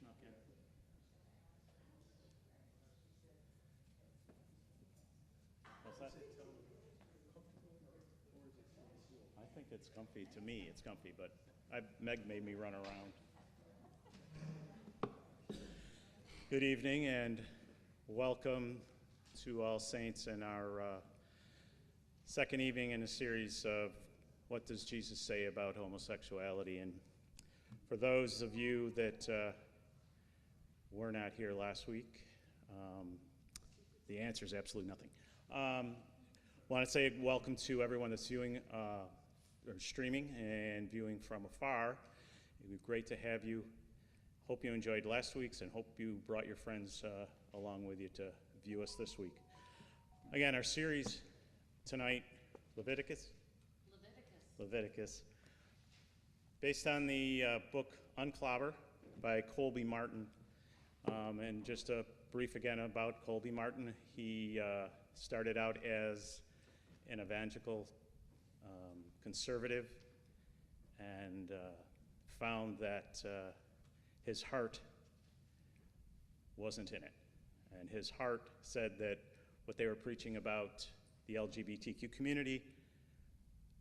snuck in. What's that? I think it's comfy. To me, it's comfy, but Meg made me run around. Good evening and welcome to All Saints in our second evening in a series of What Does Jesus Say About Homosexuality? And for those of you that were not here last week, the answer is absolutely nothing. Want to say welcome to everyone that's viewing or streaming and viewing from afar. It would be great to have you. Hope you enjoyed last week's and hope you brought your friends along with you to view us this week. Again, our series tonight, Leviticus, based on the book Unclobber by Colby Martin. And just a brief again about Colby Martin. He started out as an evangelical conservative and found that his heart wasn't in it. And his heart said that what they were preaching about the LGBTQ community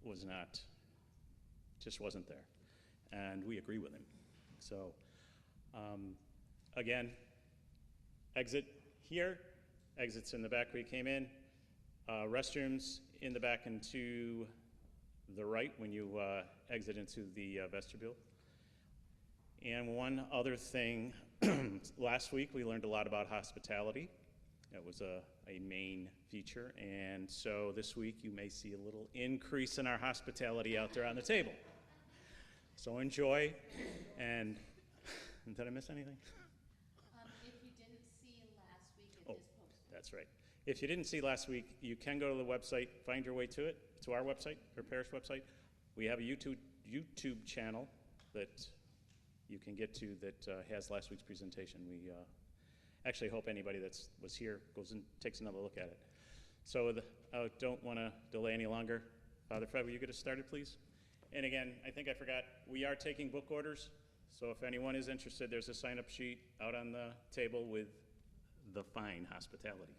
was not, just wasn't there. And we agree with him. So, again, exit here, exits in the back where you came in, restrooms in the back and to the right when you exit into the vestibule. And one other thing, last week we learned a lot about hospitality. That was a main feature, and so this week you may see a little increase in our hospitality out there on the table. So enjoy, and did I miss anything? If you didn't see last week, it is posted. That's right. If you didn't see last week, you can go to the website, find your way to it, to our website, our parish website. We have a YouTube channel that you can get to that has last week's presentation. We actually hope anybody that was here goes and takes another look at it. So I don't want to delay any longer. Father Fred, will you get us started, please? And again, I think I forgot, we are taking book orders. So if anyone is interested, there's a sign-up sheet out on the table with the fine hospitality.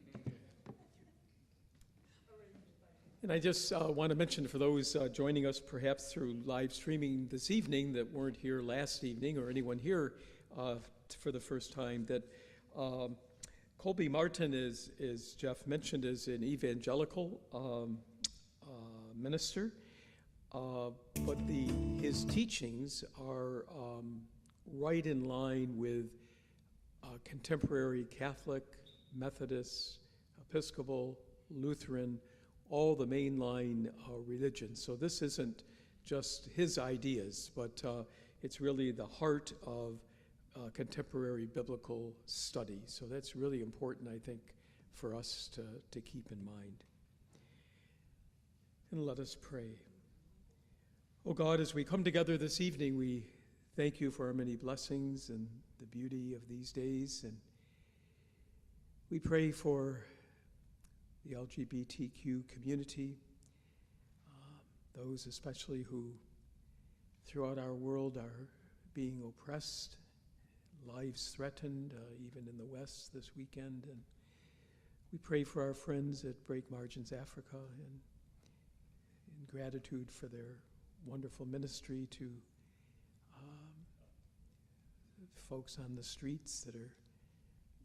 And I just want to mention for those joining us perhaps through live streaming this evening that weren't here last evening, or anyone here for the first time, that Colby Martin is, as Jeff mentioned, is an evangelical minister, but his teachings are right in line with contemporary Catholic, Methodist, Episcopal, Lutheran, all the mainline religions. So this isn't just his ideas, but it's really the heart of contemporary biblical study. So that's really important, I think, for us to keep in mind. And let us pray. Oh God, as we come together this evening, we thank you for our many blessings and the beauty of these days. And we pray for the LGBTQ community, those especially who throughout our world are being oppressed, lives threatened, even in the West this weekend. And we pray for our friends at Break Margins Africa, and in gratitude for their wonderful ministry to folks on the streets that are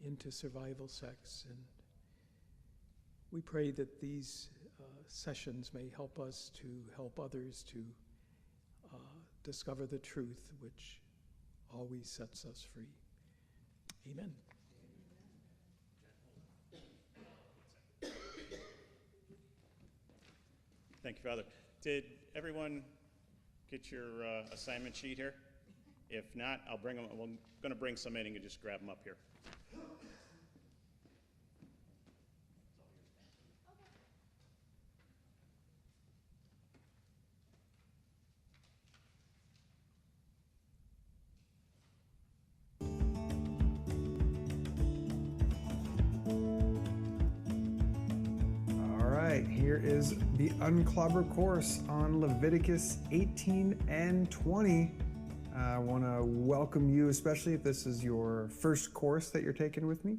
into survival sex. And we pray that these sessions may help us to help others to discover the truth, which always sets us free. Amen. Thank you, Father. Did everyone get your assignment sheet here? If not, I'll bring them. I'm going to bring some in and you just grab them up here. Here is the Unclobber course on Leviticus 18 and 20. I want to welcome you, especially if this is your first course that you're taking with me.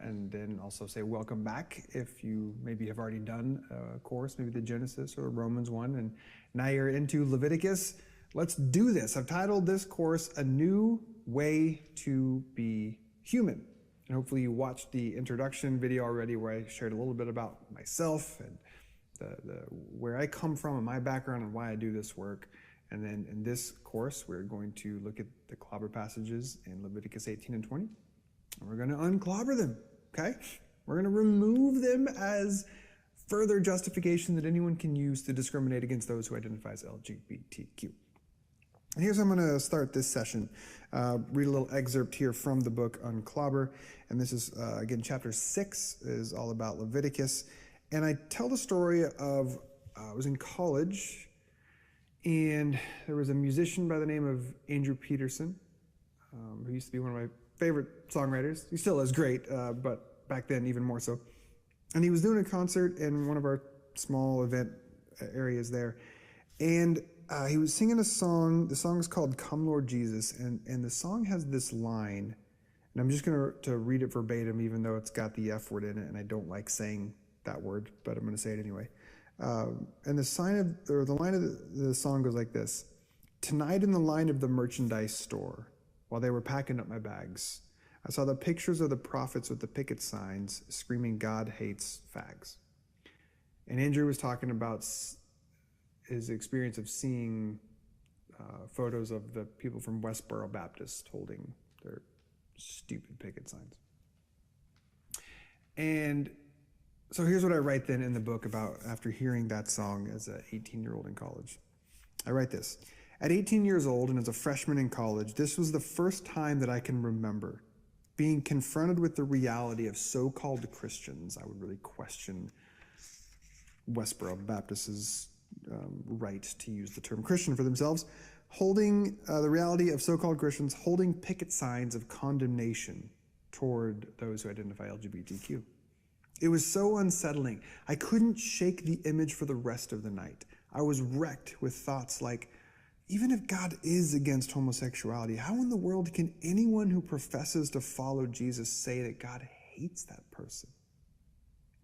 And then also say welcome back if you maybe have already done a course, maybe the Genesis or the Romans one, and now you're into Leviticus. Let's do this. I've titled this course, A New Way to Be Human. And hopefully you watched the introduction video already where I shared a little bit about myself and where I come from and my background and why I do this work. And then in this course, we're going to look at the clobber passages in Leviticus 18 and 20. And we're going to unclobber them, okay? We're going to remove them as further justification that anyone can use to discriminate against those who identify as LGBTQ. And here's how I'm going to start this session. Read a little excerpt here from the book Unclobber. And this is, again, chapter 6 is all about Leviticus. And I tell the story of, I was in college, and there was a musician by the name of Andrew Peterson, who used to be one of my favorite songwriters. He still is great, but back then even more so. And he was doing a concert in one of our small event areas there. And he was singing a song. The song is called Come Lord Jesus. And the song has this line, and I'm just going to read it verbatim, even though it's got the F word in it, and I don't like saying that word, but I'm going to say it anyway. And the line of the song goes like this. Tonight in the line of the merchandise store, while they were packing up my bags, I saw the pictures of the prophets with the picket signs screaming, God hates fags. And Andrew was talking about his experience of seeing photos of the people from Westboro Baptist holding their stupid picket signs. And so here's what I write then in the book about after hearing that song as an 18-year-old in college. I write this. At 18 years old and as a freshman in college, this was the first time that I can remember being confronted with the reality of so-called Christians. I would really question Westboro Baptist's right to use the term Christian for themselves, holding the reality of so-called Christians holding picket signs of condemnation toward those who identify LGBTQ. It was so unsettling. I couldn't shake the image for the rest of the night. I was wrecked with thoughts like, even if God is against homosexuality, how in the world can anyone who professes to follow Jesus say that God hates that person?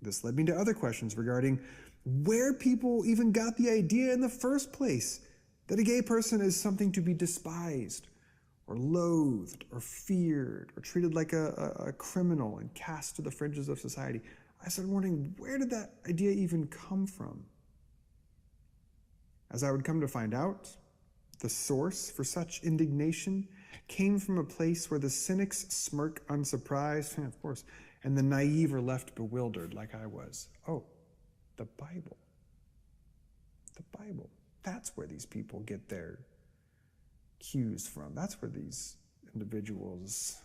This led me to other questions regarding where people even got the idea in the first place that a gay person is something to be despised or loathed or feared or treated like a criminal and cast to the fringes of society. I started wondering, where did that idea even come from? As I would come to find out, the source for such indignation came from a place where the cynics smirk unsurprised, of course, and the naive are left bewildered like I was. Oh, the Bible. The Bible. That's where these people get their cues from. That's where these individuals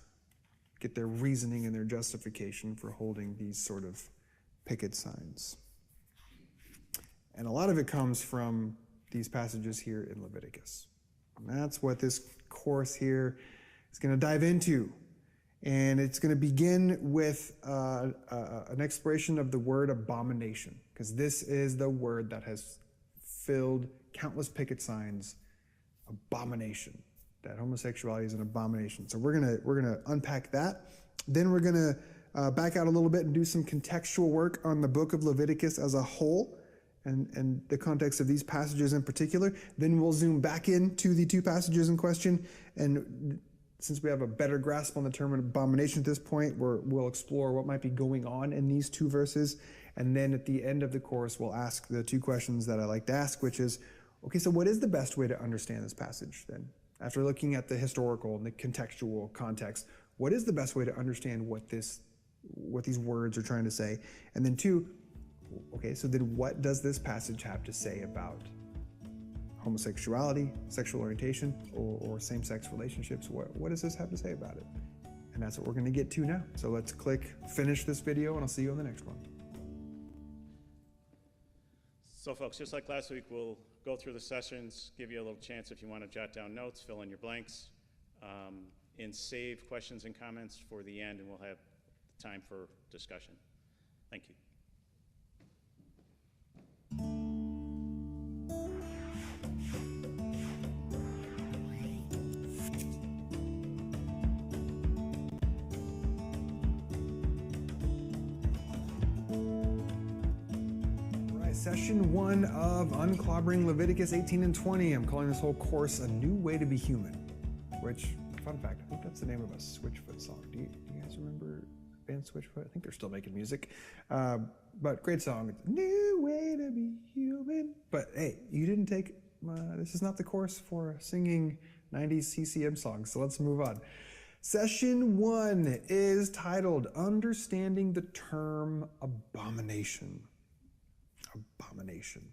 get their reasoning and their justification for holding these sort of picket signs. And a lot of it comes from these passages here in Leviticus. And that's what this course here is going to dive into. And it's going to begin with an exploration of the word abomination, because this is the word that has filled countless picket signs. Abomination. That homosexuality is an abomination. So we're gonna unpack that. Then we're gonna back out a little bit and do some contextual work on the book of Leviticus as a whole, and the context of these passages in particular. Then we'll zoom back into the two passages in question, and since we have a better grasp on the term abomination at this point, we'll explore what might be going on in these two verses. And then at the end of the course, we'll ask the two questions that I like to ask, which is, okay, so what is the best way to understand this passage then? After looking at the historical and the contextual context, what is the best way to understand what these words are trying to say? And then two, okay, so then what does this passage have to say about homosexuality, sexual orientation, or same-sex relationships? What does this have to say about it? And that's what we're going to get to now. So let's click finish this video, and I'll see you on the next one. So folks, just like last week, we'll go through the sessions, give you a little chance if you want to jot down notes, fill in your blanks, and save questions and comments for the end, and we'll have time for discussion. Thank you. Session 1 of Unclobbering Leviticus 18 and 20. I'm calling this whole course A New Way to Be Human, which, fun fact, I think that's the name of a Switchfoot song. Do you guys remember band Switchfoot? I think they're still making music. But great song. It's a new way to be human. But hey, you didn't take, this is not the course for singing 90s CCM songs, so let's move on. Session 1 is titled Understanding the Term Abomination. Abomination.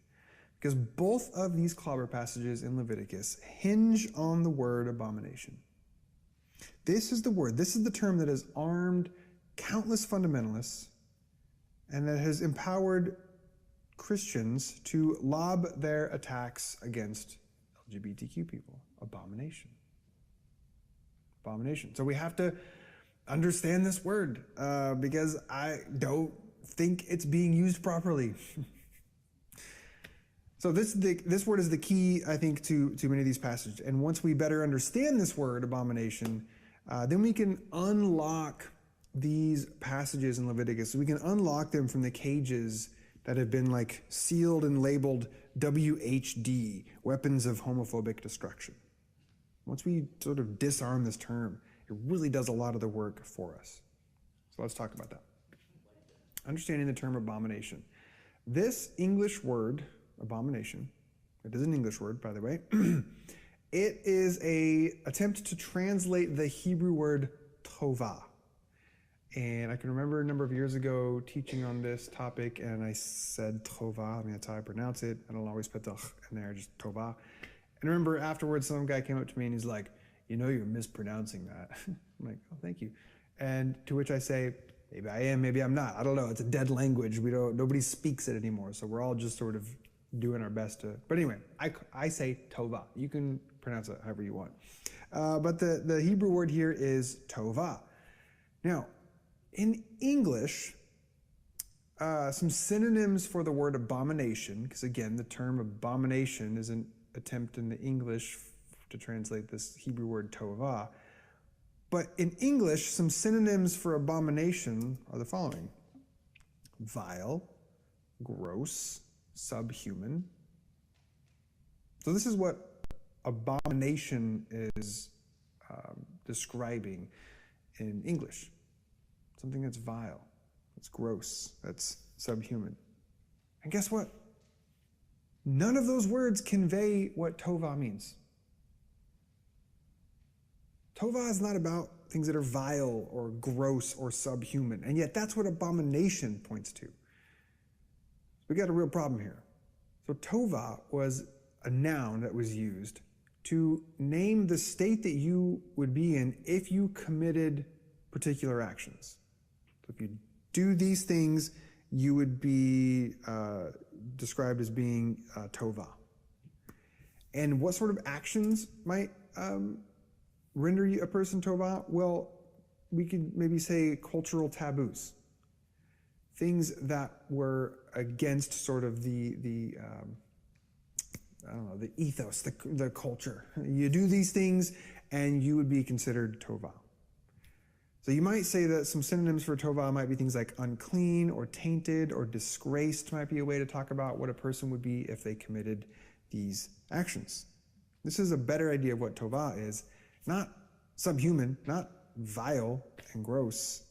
Because both of these clobber passages in Leviticus hinge on the word abomination. This is the word, this is the term that has armed countless fundamentalists and that has empowered Christians to lob their attacks against LGBTQ people. Abomination. Abomination. So we have to understand this word because I don't think it's being used properly. So this word is the key, I think, to many of these passages. And once we better understand this word, abomination, then we can unlock these passages in Leviticus. We can unlock them from the cages that have been like sealed and labeled WHD, weapons of homophobic destruction. Once we sort of disarm this term, it really does a lot of the work for us. So let's talk about that. Understanding the term abomination. This English word, abomination, it is an English word, by the way. It is an attempt to translate the Hebrew word tovah. And I can remember a number of years ago teaching on this topic, and I said tovah. I mean, that's how I pronounce it. I don't always put the in there, just tovah. And I remember afterwards, some guy came up to me and he's like, you know, you're mispronouncing that. I'm like, oh, thank you. And to which I say, maybe I am, maybe I'm not. I don't know. It's a dead language. Nobody speaks it anymore. So we're all just sort of doing our best to, but anyway, I say tovah. You can pronounce it however you want. But the Hebrew word here is tovah. Now, in English, some synonyms for the word abomination, because again, the term abomination is an attempt in the English to translate this Hebrew word tovah. But in English, some synonyms for abomination are the following: vile, gross, subhuman. So this is what abomination is describing in English. Something that's vile, that's gross, that's subhuman. And guess what? None of those words convey what tovah means. Tovah is not about things that are vile or gross or subhuman, and yet that's what abomination points to. We got a real problem here. So tovah was a noun that was used to name the state that you would be in if you committed particular actions. So if you do these things, you would be described as being tovah. And what sort of actions might render a person tovah? Well, we could maybe say cultural taboos. Things that were against sort of the ethos, the culture. You do these things and you would be considered tovah. So you might say that some synonyms for tovah might be things like unclean or tainted or disgraced might be a way to talk about what a person would be if they committed these actions. This is a better idea of what tovah is. Not subhuman, not vile and gross.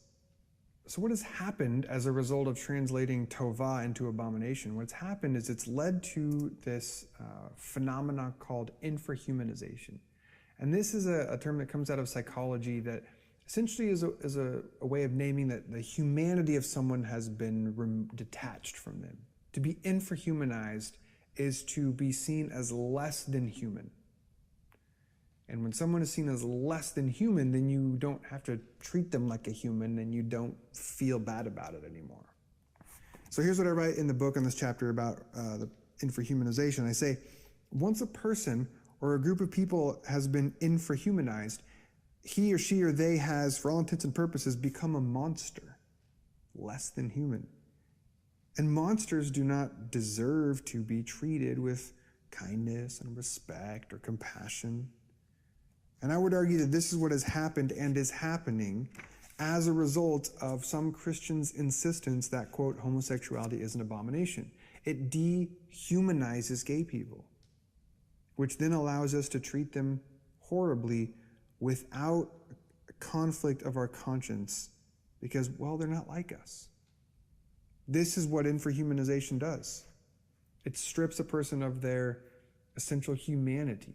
So what has happened as a result of translating tovah into abomination? What's happened is it's led to this phenomena called infrahumanization. And this is a term that comes out of psychology that essentially is a way of naming that the humanity of someone has been detached from them. To be infrahumanized is to be seen as less than human. And when someone is seen as less than human, then you don't have to treat them like a human and you don't feel bad about it anymore. So here's what I write in the book in this chapter about the infrahumanization. I say, once a person or a group of people has been infrahumanized, he or she or they has, for all intents and purposes, become a monster, less than human. And monsters do not deserve to be treated with kindness and respect or compassion. And I would argue that this is what has happened and is happening as a result of some Christians' insistence that, quote, homosexuality is an abomination. It dehumanizes gay people, which then allows us to treat them horribly without a conflict of our conscience because, well, they're not like us. This is what infrahumanization does. It strips a person of their essential humanity.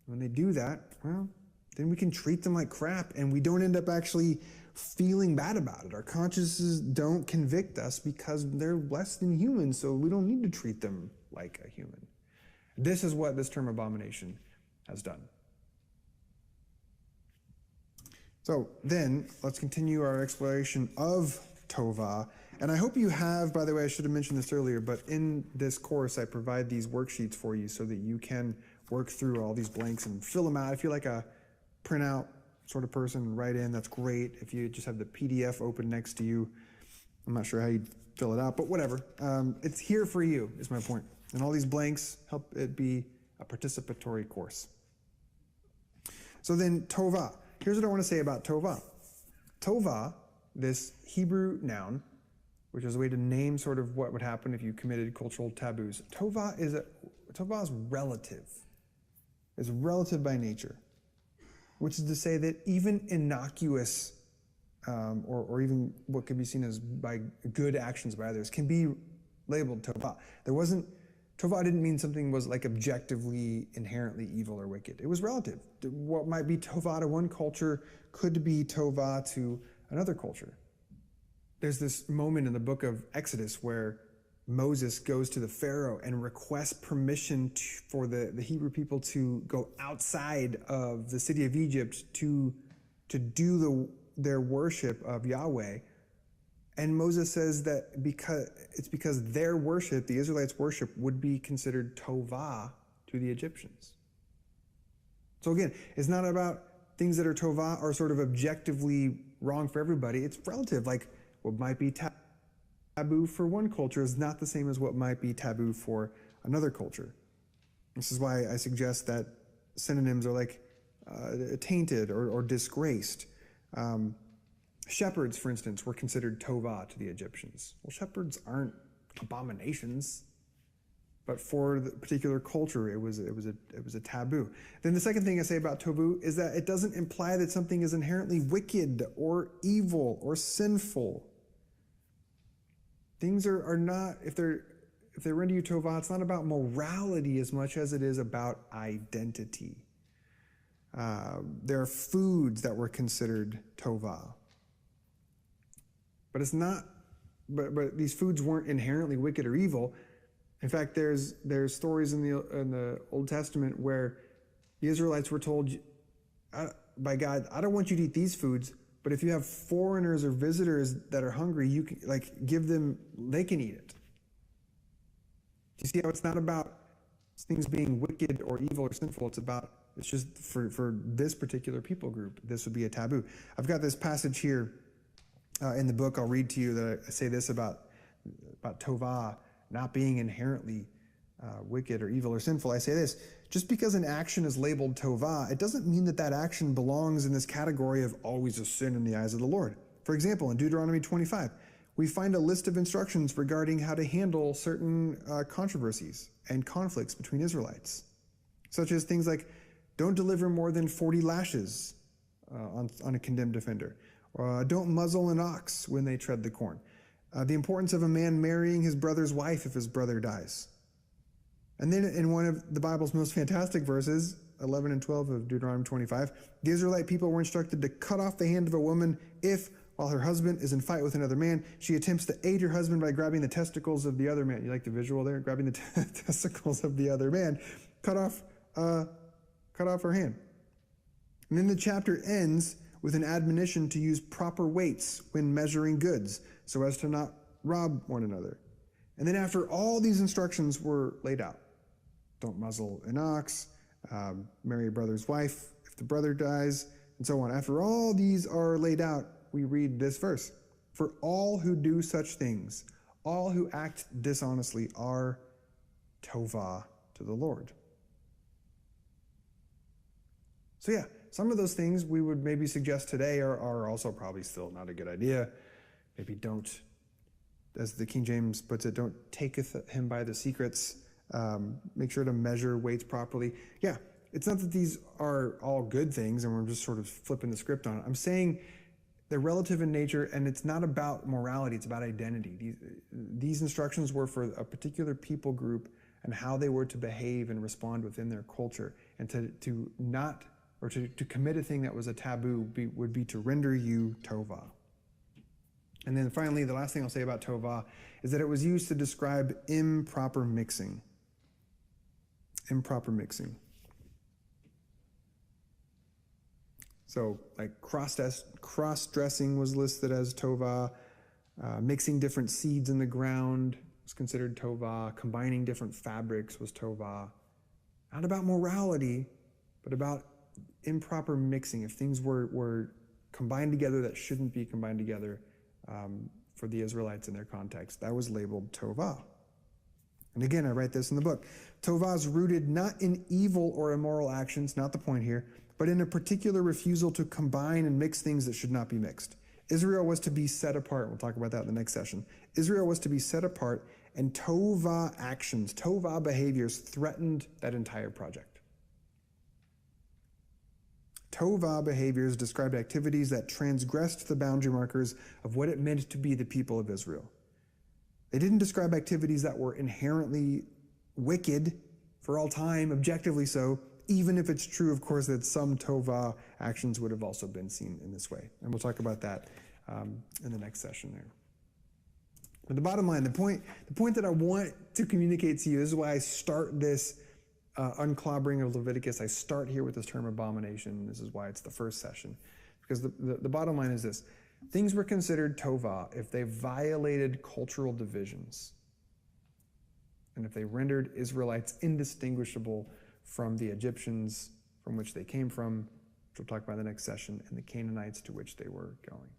When they do that, well, then we can treat them like crap and we don't end up actually feeling bad about it. Our consciences don't convict us because they're less than human, so we don't need to treat them like a human. This is what this term abomination has done. So then, let's continue our exploration of Tovah. And I hope you have, by the way, I should have mentioned this earlier, but in this course I provide these worksheets for you so that you can work through all these blanks and fill them out. If you're like a printout sort of person, write in, that's great. If you just have the PDF open next to you, I'm not sure how you'd fill it out, but whatever. It's here for you, is my point. And all these blanks help it be a participatory course. So then, Tovah. Here's what I want to say about Tovah. Tovah, this Hebrew noun, which is a way to name sort of what would happen if you committed cultural taboos. Tovah is relative. It's relative by nature, which is to say that even innocuous or even what could be seen as by good actions by others can be labeled Tovah. Tovah didn't mean something was like objectively inherently evil or wicked. It was relative. What might be Tovah to one culture could be Tovah to another culture. There's this moment in the book of Exodus where Moses goes to the Pharaoh and requests permission for the Hebrew people to go outside of the city of Egypt to do their worship of Yahweh. And Moses says that because their worship, the Israelites' worship, would be considered Tovah to the Egyptians. So again, it's not about things that are Tovah are sort of objectively wrong for everybody. It's relative. Like what might be taboo for one culture is not the same as what might be taboo for another culture. This is why I suggest that synonyms are like tainted or disgraced. Shepherds, for instance, were considered Tovah to the Egyptians. Well, shepherds aren't abominations, but for the particular culture, it was a taboo. Then the second thing I say about taboo is that it doesn't imply that something is inherently wicked or evil or sinful. Things are not, if they render you Tovah, it's not about morality as much as it is about identity. There are foods that were considered Tovah. But it's not. But these foods weren't inherently wicked or evil. In fact, there's stories in the Old Testament where the Israelites were told by God, "I don't want you to eat these foods, but if you have foreigners or visitors that are hungry, you can give them. They can eat it." Do you see how it's not about things being wicked or evil or sinful? It's just for this particular people group, this would be a taboo. I've got this passage here. In the book, I'll read to you that I say this about Tovah not being inherently wicked or evil or sinful. I say this: just because an action is labeled Tovah, it doesn't mean that action belongs in this category of always a sin in the eyes of the Lord. For example, in Deuteronomy 25, we find a list of instructions regarding how to handle certain controversies and conflicts between Israelites, such as things like don't deliver more than 40 lashes on a condemned offender. Don't muzzle an ox when they tread the corn. The importance of a man marrying his brother's wife if his brother dies. And then in one of the Bible's most fantastic verses, 11 and 12 of Deuteronomy 25, the Israelite people were instructed to cut off the hand of a woman if, while her husband is in fight with another man, she attempts to aid her husband by grabbing the testicles of the other man. You like the visual there? Grabbing the testicles of the other man. Cut off her hand. And then the chapter ends with an admonition to use proper weights when measuring goods so as to not rob one another. And then after all these instructions were laid out, don't muzzle an ox, marry a brother's wife if the brother dies, and so on. After all these are laid out, we read this verse: for all who do such things, all who act dishonestly are Tovah to the Lord. So yeah, some of those things we would maybe suggest today are also probably still not a good idea. Maybe don't as the King James puts it, don't taketh him by the secrets. Make sure to measure weights properly. Yeah, it's not that these are all good things and we're just sort of flipping the script on it. I'm saying they're relative in nature, and it's not about morality, it's about identity. These instructions were for a particular people group and how they were to behave and respond within their culture. And to not, or to commit a thing that was a taboo would be to render you tova. And then finally, the last thing I'll say about tova is that it was used to describe improper mixing. Improper mixing. So like cross-dressing was listed as tova. Mixing different seeds in the ground was considered tova. Combining different fabrics was tova. Not about morality, but about improper mixing. If things were combined together that shouldn't be combined together for the Israelites in their context, that was labeled tova. And again, I write this in the book. Tova is rooted not in evil or immoral actions, not the point here, but in a particular refusal to combine and mix things that should not be mixed. Israel was to be set apart. We'll talk about that in the next session. Israel was to be set apart, and tova actions, tova behaviors threatened that entire project. Tova behaviors described activities that transgressed the boundary markers of what it meant to be the people of Israel. They didn't describe activities that were inherently wicked for all time, objectively so, even if it's true, of course, that some tova actions would have also been seen in this way. And we'll talk about that in the next session there. But the bottom line, the point that I want to communicate to you, this is why I start this unclobbering of Leviticus. I start here with this term abomination. This is why it's the first session. Because the bottom line is this. Things were considered tova if they violated cultural divisions and if they rendered Israelites indistinguishable from the Egyptians from which they came from, which we'll talk about in the next session, and the Canaanites to which they were going.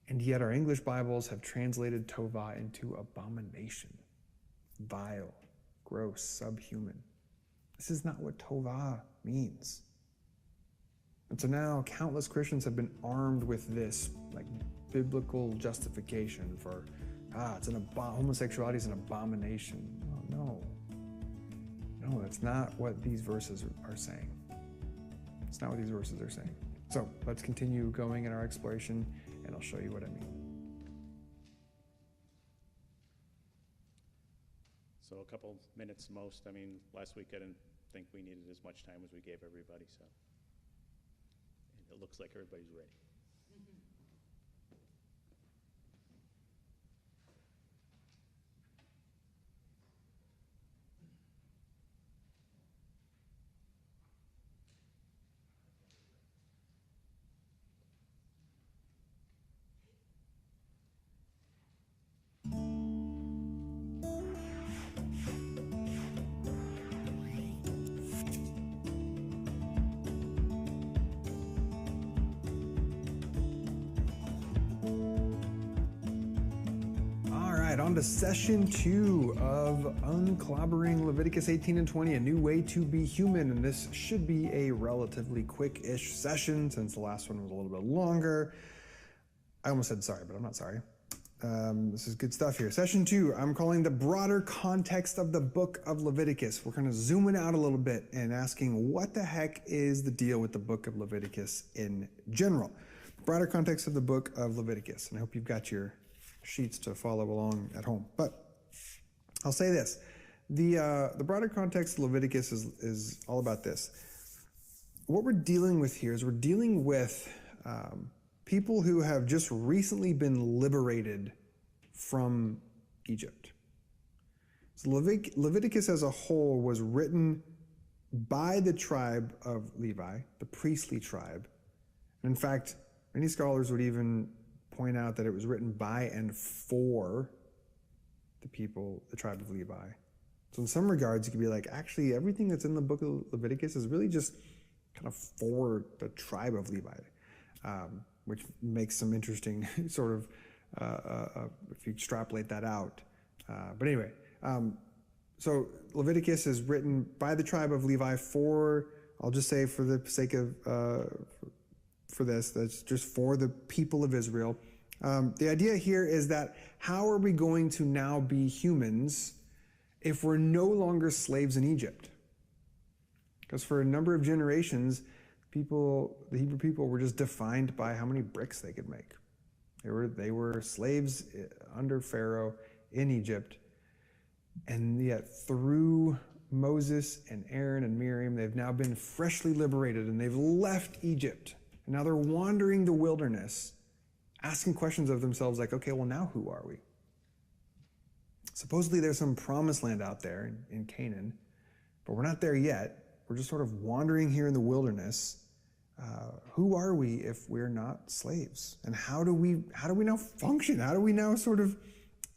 And yet our English Bibles have translated tova into abomination, vile, gross, subhuman. This is not what tova means. And so now countless Christians have been armed with this like biblical justification for, homosexuality is an abomination. No, that's not what these verses are saying. It's not what these verses are saying. So let's continue going in our exploration, and I'll show you what I mean. So a couple minutes most. I mean, last week I didn't think we needed as much time as we gave everybody, so it looks like everybody's ready. On to session 2 of Unclobbering Leviticus 18 and 20, a new way to be human. And this should be a relatively quick-ish session since the last one was a little bit longer. I almost said sorry, but I'm not sorry. This is good stuff here. Session 2, I'm calling the broader context of the book of Leviticus. We're kind of zooming out a little bit and asking what the heck is the deal with the book of Leviticus in general. Broader context of the book of Leviticus. And I hope you've got your sheets to follow along at home. But I'll say this. The broader context of Leviticus is all about this. What we're dealing with here is we're dealing with people who have just recently been liberated from Egypt. So Leviticus as a whole was written by the tribe of Levi, the priestly tribe. And in fact, many scholars would even point out that it was written by and for the people, the tribe of Levi. So in some regards, you could be like, actually, everything that's in the book of Leviticus is really just kind of for the tribe of Levi, which makes some interesting sort of, if you extrapolate that out. But anyway, so Leviticus is written by the tribe of Levi for, I'll just say for the sake of, for this, that's just for the people of Israel. The idea here is that how are we going to now be humans if we're no longer slaves in Egypt? Because for a number of generations, the Hebrew people were just defined by how many bricks they could make. They were slaves under Pharaoh in Egypt, and yet through Moses and Aaron and Miriam, they've now been freshly liberated, and they've left Egypt. And now they're wandering the wilderness, asking questions of themselves like, okay, well, now who are we? Supposedly there's some promised land out there in Canaan, but we're not there yet. We're just sort of wandering here in the wilderness. Who are we if we're not slaves? And how do we now function? How do we now sort of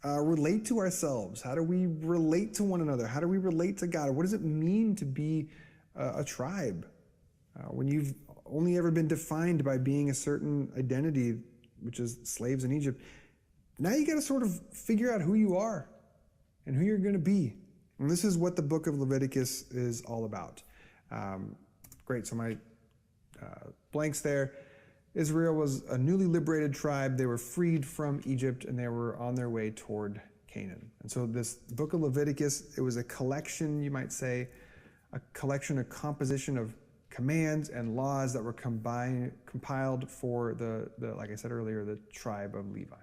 relate to ourselves? How do we relate to one another? How do we relate to God? What does it mean to be a tribe when you've only ever been defined by being a certain identity, which is slaves in Egypt? Now you got to sort of figure out who you are and who you're going to be. And this is what the book of Leviticus is all about. Great, so my blanks there. Israel was a newly liberated tribe. They were freed from Egypt, and they were on their way toward Canaan. And so this book of Leviticus, it was a collection, you might say, a composition of commands and laws that were compiled for the, like I said earlier, the tribe of Levi.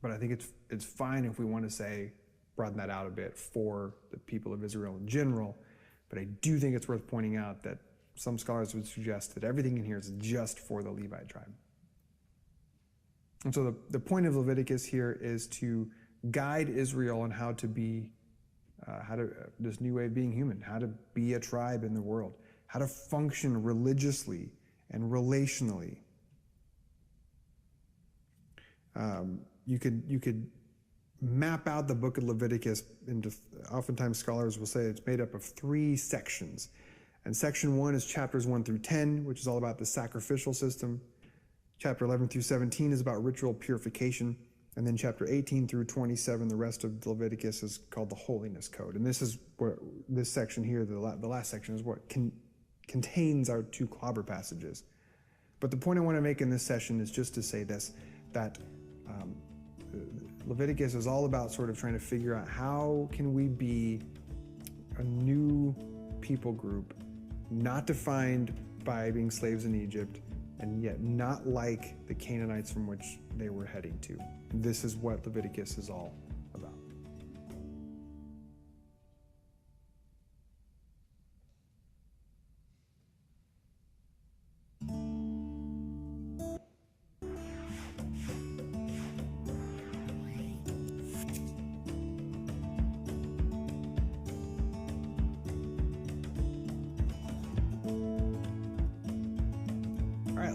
But I think it's fine if we want to say, broaden that out a bit for the people of Israel in general. But I do think it's worth pointing out that some scholars would suggest that everything in here is just for the Levi tribe. And so the point of Leviticus here is to guide Israel on how to be, this new way of being human, how to be a tribe in the world, how to function religiously and relationally. You could map out the book of Leviticus into, oftentimes scholars will say it's made up of 3 sections. And section 1 is chapters 1 through 10, which is all about the sacrificial system. Chapter 11 through 17 is about ritual purification. And then chapter 18 through 27, the rest of Leviticus is called the Holiness Code. And this is what this section here, the last section, is what contains our 2 clobber passages. But the point I want to make in this session is just to say this, that Leviticus is all about sort of trying to figure out how can we be a new people group, not defined by being slaves in Egypt, and yet not like the Canaanites from which they were heading to. This is what Leviticus is all about.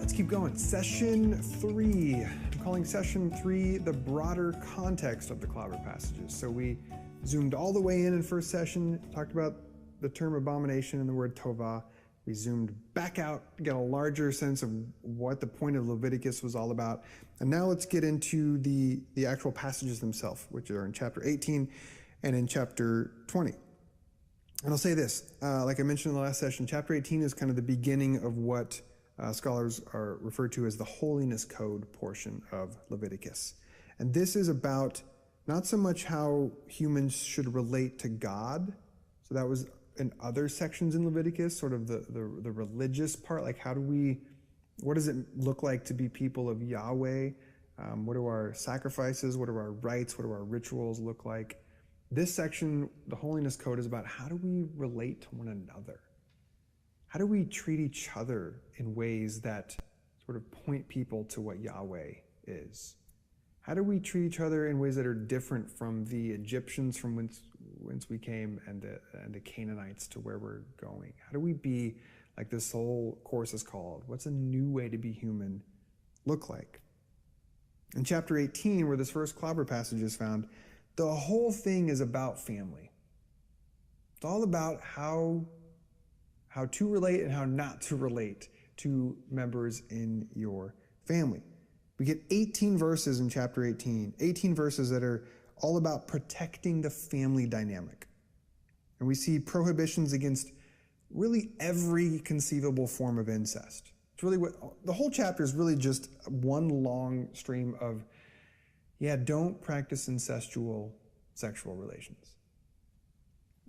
Let's keep going. Session 3. I'm calling session 3 the broader context of the clobber passages. So we zoomed all the way in first session, talked about the term abomination and the word tovah. We zoomed back out to get a larger sense of what the point of Leviticus was all about. And now let's get into the actual passages themselves, which are in chapter 18 and in chapter 20. And I'll say this, like I mentioned in the last session, chapter 18 is kind of the beginning of what scholars are referred to as the Holiness Code portion of Leviticus. And this is about not so much how humans should relate to God. So that was in other sections in Leviticus, sort of the religious part, like what does it look like to be people of Yahweh? What do our sacrifices, what do our rites, what do our rituals look like? This section, the Holiness Code, is about how do we relate to one another? How do we treat each other in ways that sort of point people to what Yahweh is? How do we treat each other in ways that are different from the Egyptians from whence we came and the Canaanites to where we're going? How do we be, like this whole course is called, what's a new way to be human look like? In chapter 18, where this first clobber passage is found, the whole thing is about family. It's all about how to relate and how not to relate to members in your family. We get 18 verses in chapter 18, 18 verses that are all about protecting the family dynamic. And we see prohibitions against really every conceivable form of incest. It's really what the whole chapter is really just one long stream of, don't practice incestual sexual relations.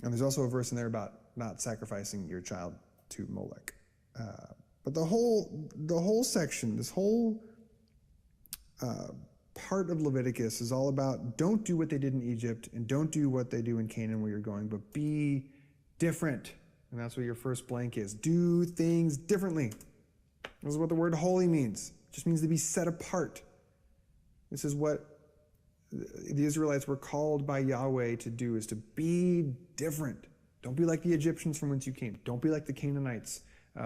And there's also a verse in there about not sacrificing your child to Molech. But the whole section, this whole part of Leviticus is all about don't do what they did in Egypt and don't do what they do in Canaan where you're going, but be different. And that's what your first blank is. Do things differently. This is what the word holy means. It just means to be set apart. This is what the Israelites were called by Yahweh to do, is to be different. Don't be like the Egyptians from whence you came. Don't be like the Canaanites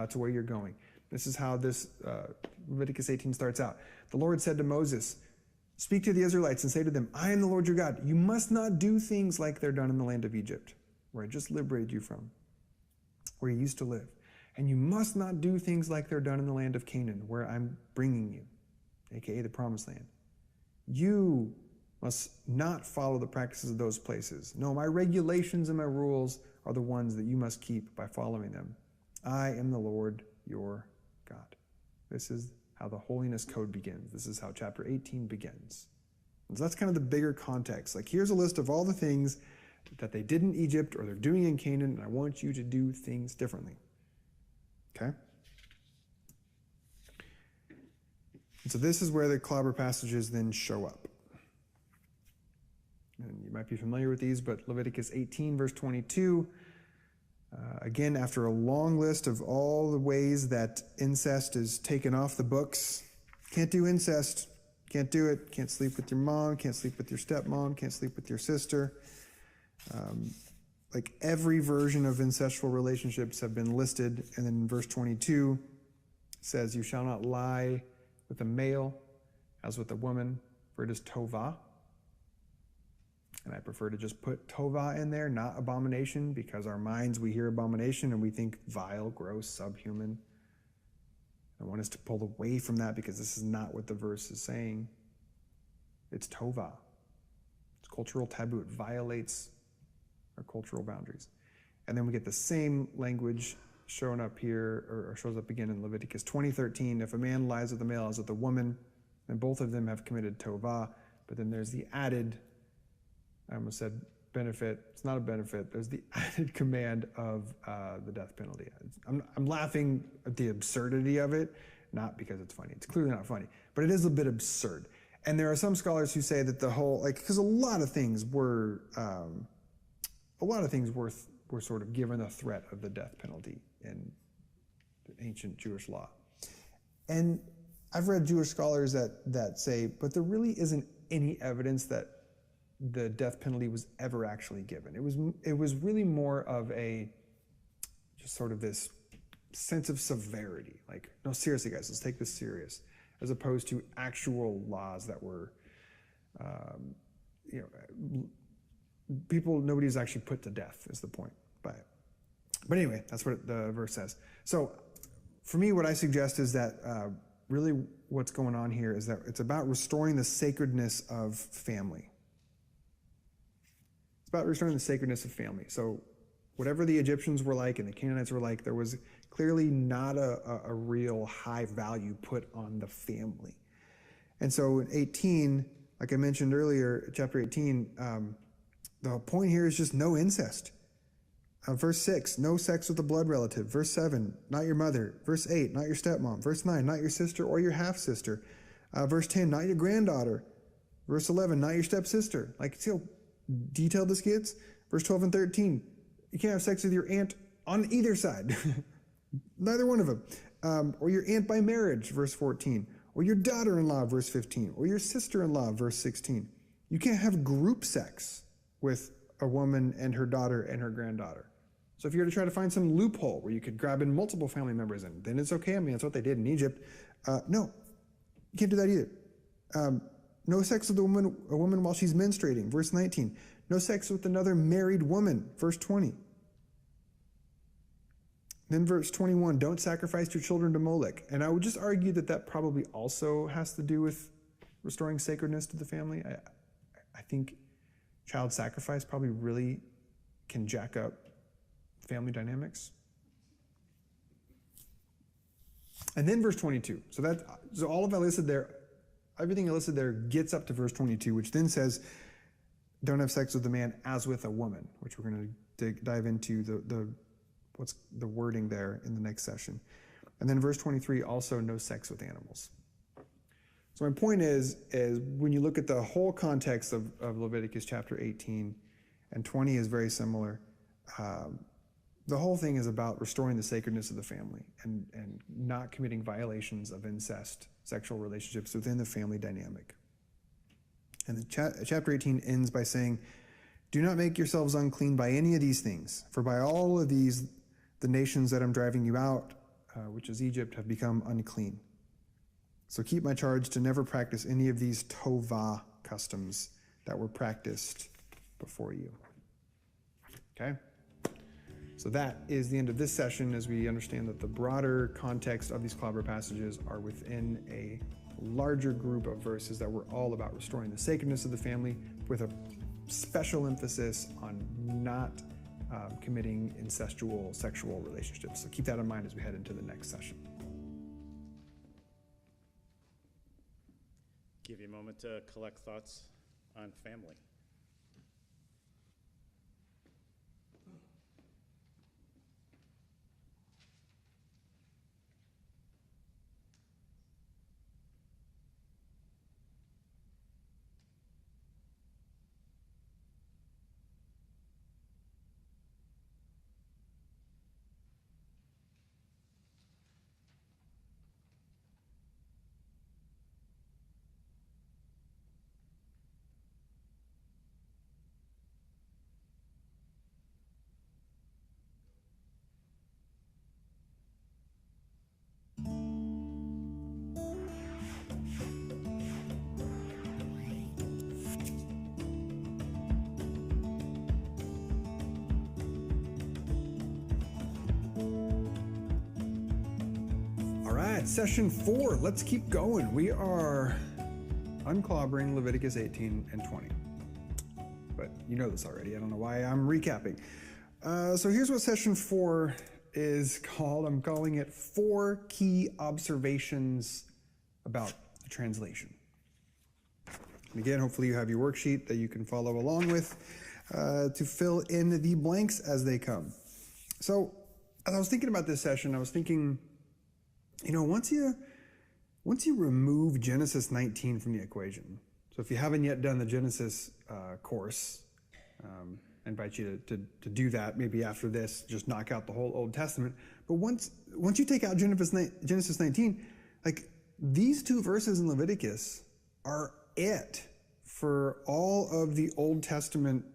to where you're going. This is how this Leviticus 18 starts out. The Lord said to Moses, speak to the Israelites and say to them, I am the Lord your God. You must not do things like they're done in the land of Egypt, where I just liberated you from, where you used to live. And you must not do things like they're done in the land of Canaan, where I'm bringing you, aka the promised land. You must not follow the practices of those places. No, my regulations and my rules are the ones that you must keep by following them. I am the Lord your God. This is how the holiness code begins. This is how chapter 18 begins. And so that's kind of the bigger context. Like, here's a list of all the things that they did in Egypt or they're doing in Canaan, and I want you to do things differently. Okay? And so this is where the clobber passages then show up. And you might be familiar with these, but Leviticus 18, verse 22, again, after a long list of all the ways that incest is taken off the books. Can't do incest. Can't do it. Can't sleep with your mom. Can't sleep with your stepmom. Can't sleep with your sister. Like every version of incestual relationships have been listed. And then in verse 22 says, you shall not lie with a male as with a woman, for it is tovah. And I prefer to just put tovah in there, not abomination, because our minds, we hear abomination and we think vile, gross, subhuman. I want us to pull away from that because this is not what the verse is saying. It's tovah. It's cultural taboo. It violates our cultural boundaries. And then we get the same language shown up here, or shows up again in Leviticus 20:13. If a man lies with a male as with a woman, then both of them have committed tovah. But then there's the added, I almost said benefit. It's not a benefit. There's the added command of the death penalty. I'm laughing at the absurdity of it, not because it's funny. It's clearly not funny, but it is a bit absurd. And there are some scholars who say that the whole, because a lot of things were sort of given a threat of the death penalty in ancient Jewish law. And I've read Jewish scholars that say, but there really isn't any evidence that the death penalty was ever actually given. It was really more of a just sort of this sense of severity. Like, no, seriously, guys, let's take this serious, as opposed to actual laws that were, nobody was actually put to death, is the point by it. But anyway, that's what the verse says. So for me, what I suggest is that really what's going on here is that it's about restoring the sacredness of family. It's about restoring the sacredness of family. So whatever the Egyptians were like and the Canaanites were like, there was clearly not a real high value put on the family. And so in 18, like I mentioned earlier, chapter 18, the point here is just no incest. Verse 6, no sex with a blood relative. Verse 7, not your mother. Verse 8, not your stepmom. Verse 9, not your sister or your half-sister. Verse 10, not your granddaughter. Verse 11, not your stepsister. Like, see how detailed this gets? Verse 12 and 13, you can't have sex with your aunt on either side. Neither one of them. Or your aunt by marriage, verse 14. Or your daughter-in-law, verse 15. Or your sister-in-law, verse 16. You can't have group sex with a woman and her daughter and her granddaughter. So if you were to try to find some loophole where you could grab in multiple family members in, then it's okay. I mean, that's what they did in Egypt. No, you can't do that either. No sex with a woman while she's menstruating, verse 19. No sex with another married woman, verse 20. Then verse 21, don't sacrifice your children to Molech. And I would just argue that that probably also has to do with restoring sacredness to the family. I think child sacrifice probably really can jack up family dynamics. And then verse 22. So all of that listed there, everything I listed there gets up to verse 22, which then says, don't have sex with a man as with a woman, which we're going to dive into what's the wording there in the next session. And then verse 23, also no sex with animals. So my point is when you look at the whole context of Leviticus chapter 18, and 20 is very similar, the whole thing is about restoring the sacredness of the family and not committing violations of incest, sexual relationships within the family dynamic. And chapter 18 ends by saying, do not make yourselves unclean by any of these things, for by all of these, the nations that I'm driving you out, which is Egypt, have become unclean. So keep my charge to never practice any of these tovah customs that were practiced before you. Okay? So that is the end of this session, as we understand that the broader context of these clobber passages are within a larger group of verses that were all about restoring the sacredness of the family, with a special emphasis on not committing incestual sexual relationships. So keep that in mind as we head into the next session. Give you a moment to collect thoughts on family. Session 4, let's keep going. We are unclobbering Leviticus 18 and 20. But you know this already. I don't know why I'm recapping. So here's what session 4 is called. I'm calling it 4 Key Observations about the Translation. And again, hopefully you have your worksheet that you can follow along with to fill in the blanks as they come. So as I was thinking about this session, I was thinking, once you remove Genesis 19 from the equation, so if you haven't yet done the Genesis course, I invite you to do that. Maybe after this, just knock out the whole Old Testament. But once you take out Genesis 19, like these 2 verses in Leviticus are it for all of the Old Testament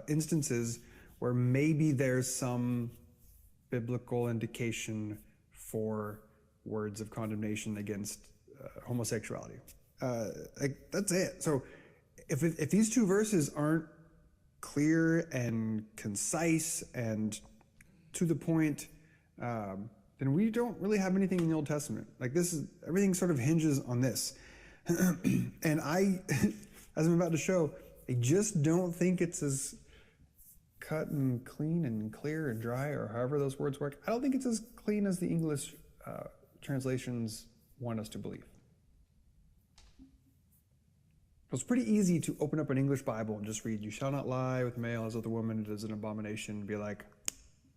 instances where maybe there's some biblical indication for words of condemnation against homosexuality. That's it. So if these 2 verses aren't clear and concise and to the point, then we don't really have anything in the Old Testament. Like everything sort of hinges on this. And I, as I'm about to show, I just don't think it's as cut and clean and clear and dry, or however those words work. I don't think it's as clean as the English translations want us to believe. It's pretty easy to open up an English Bible and just read, "You shall not lie with a male as with a woman, it is an abomination," and be like,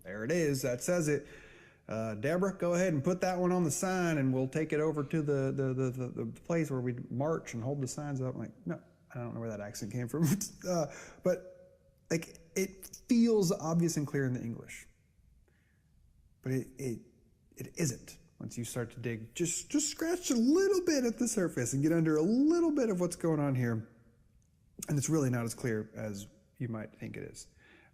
there it is, that says it. Deborah, go ahead and put that one on the sign, and we'll take it over to the place where we march and hold the signs up. I'm like, no, I don't know where that accent came from. But like, it feels obvious and clear in the English. But it isn't. Once you start to dig, just scratch a little bit at the surface and get under a little bit of what's going on here, and it's really not as clear as you might think it is.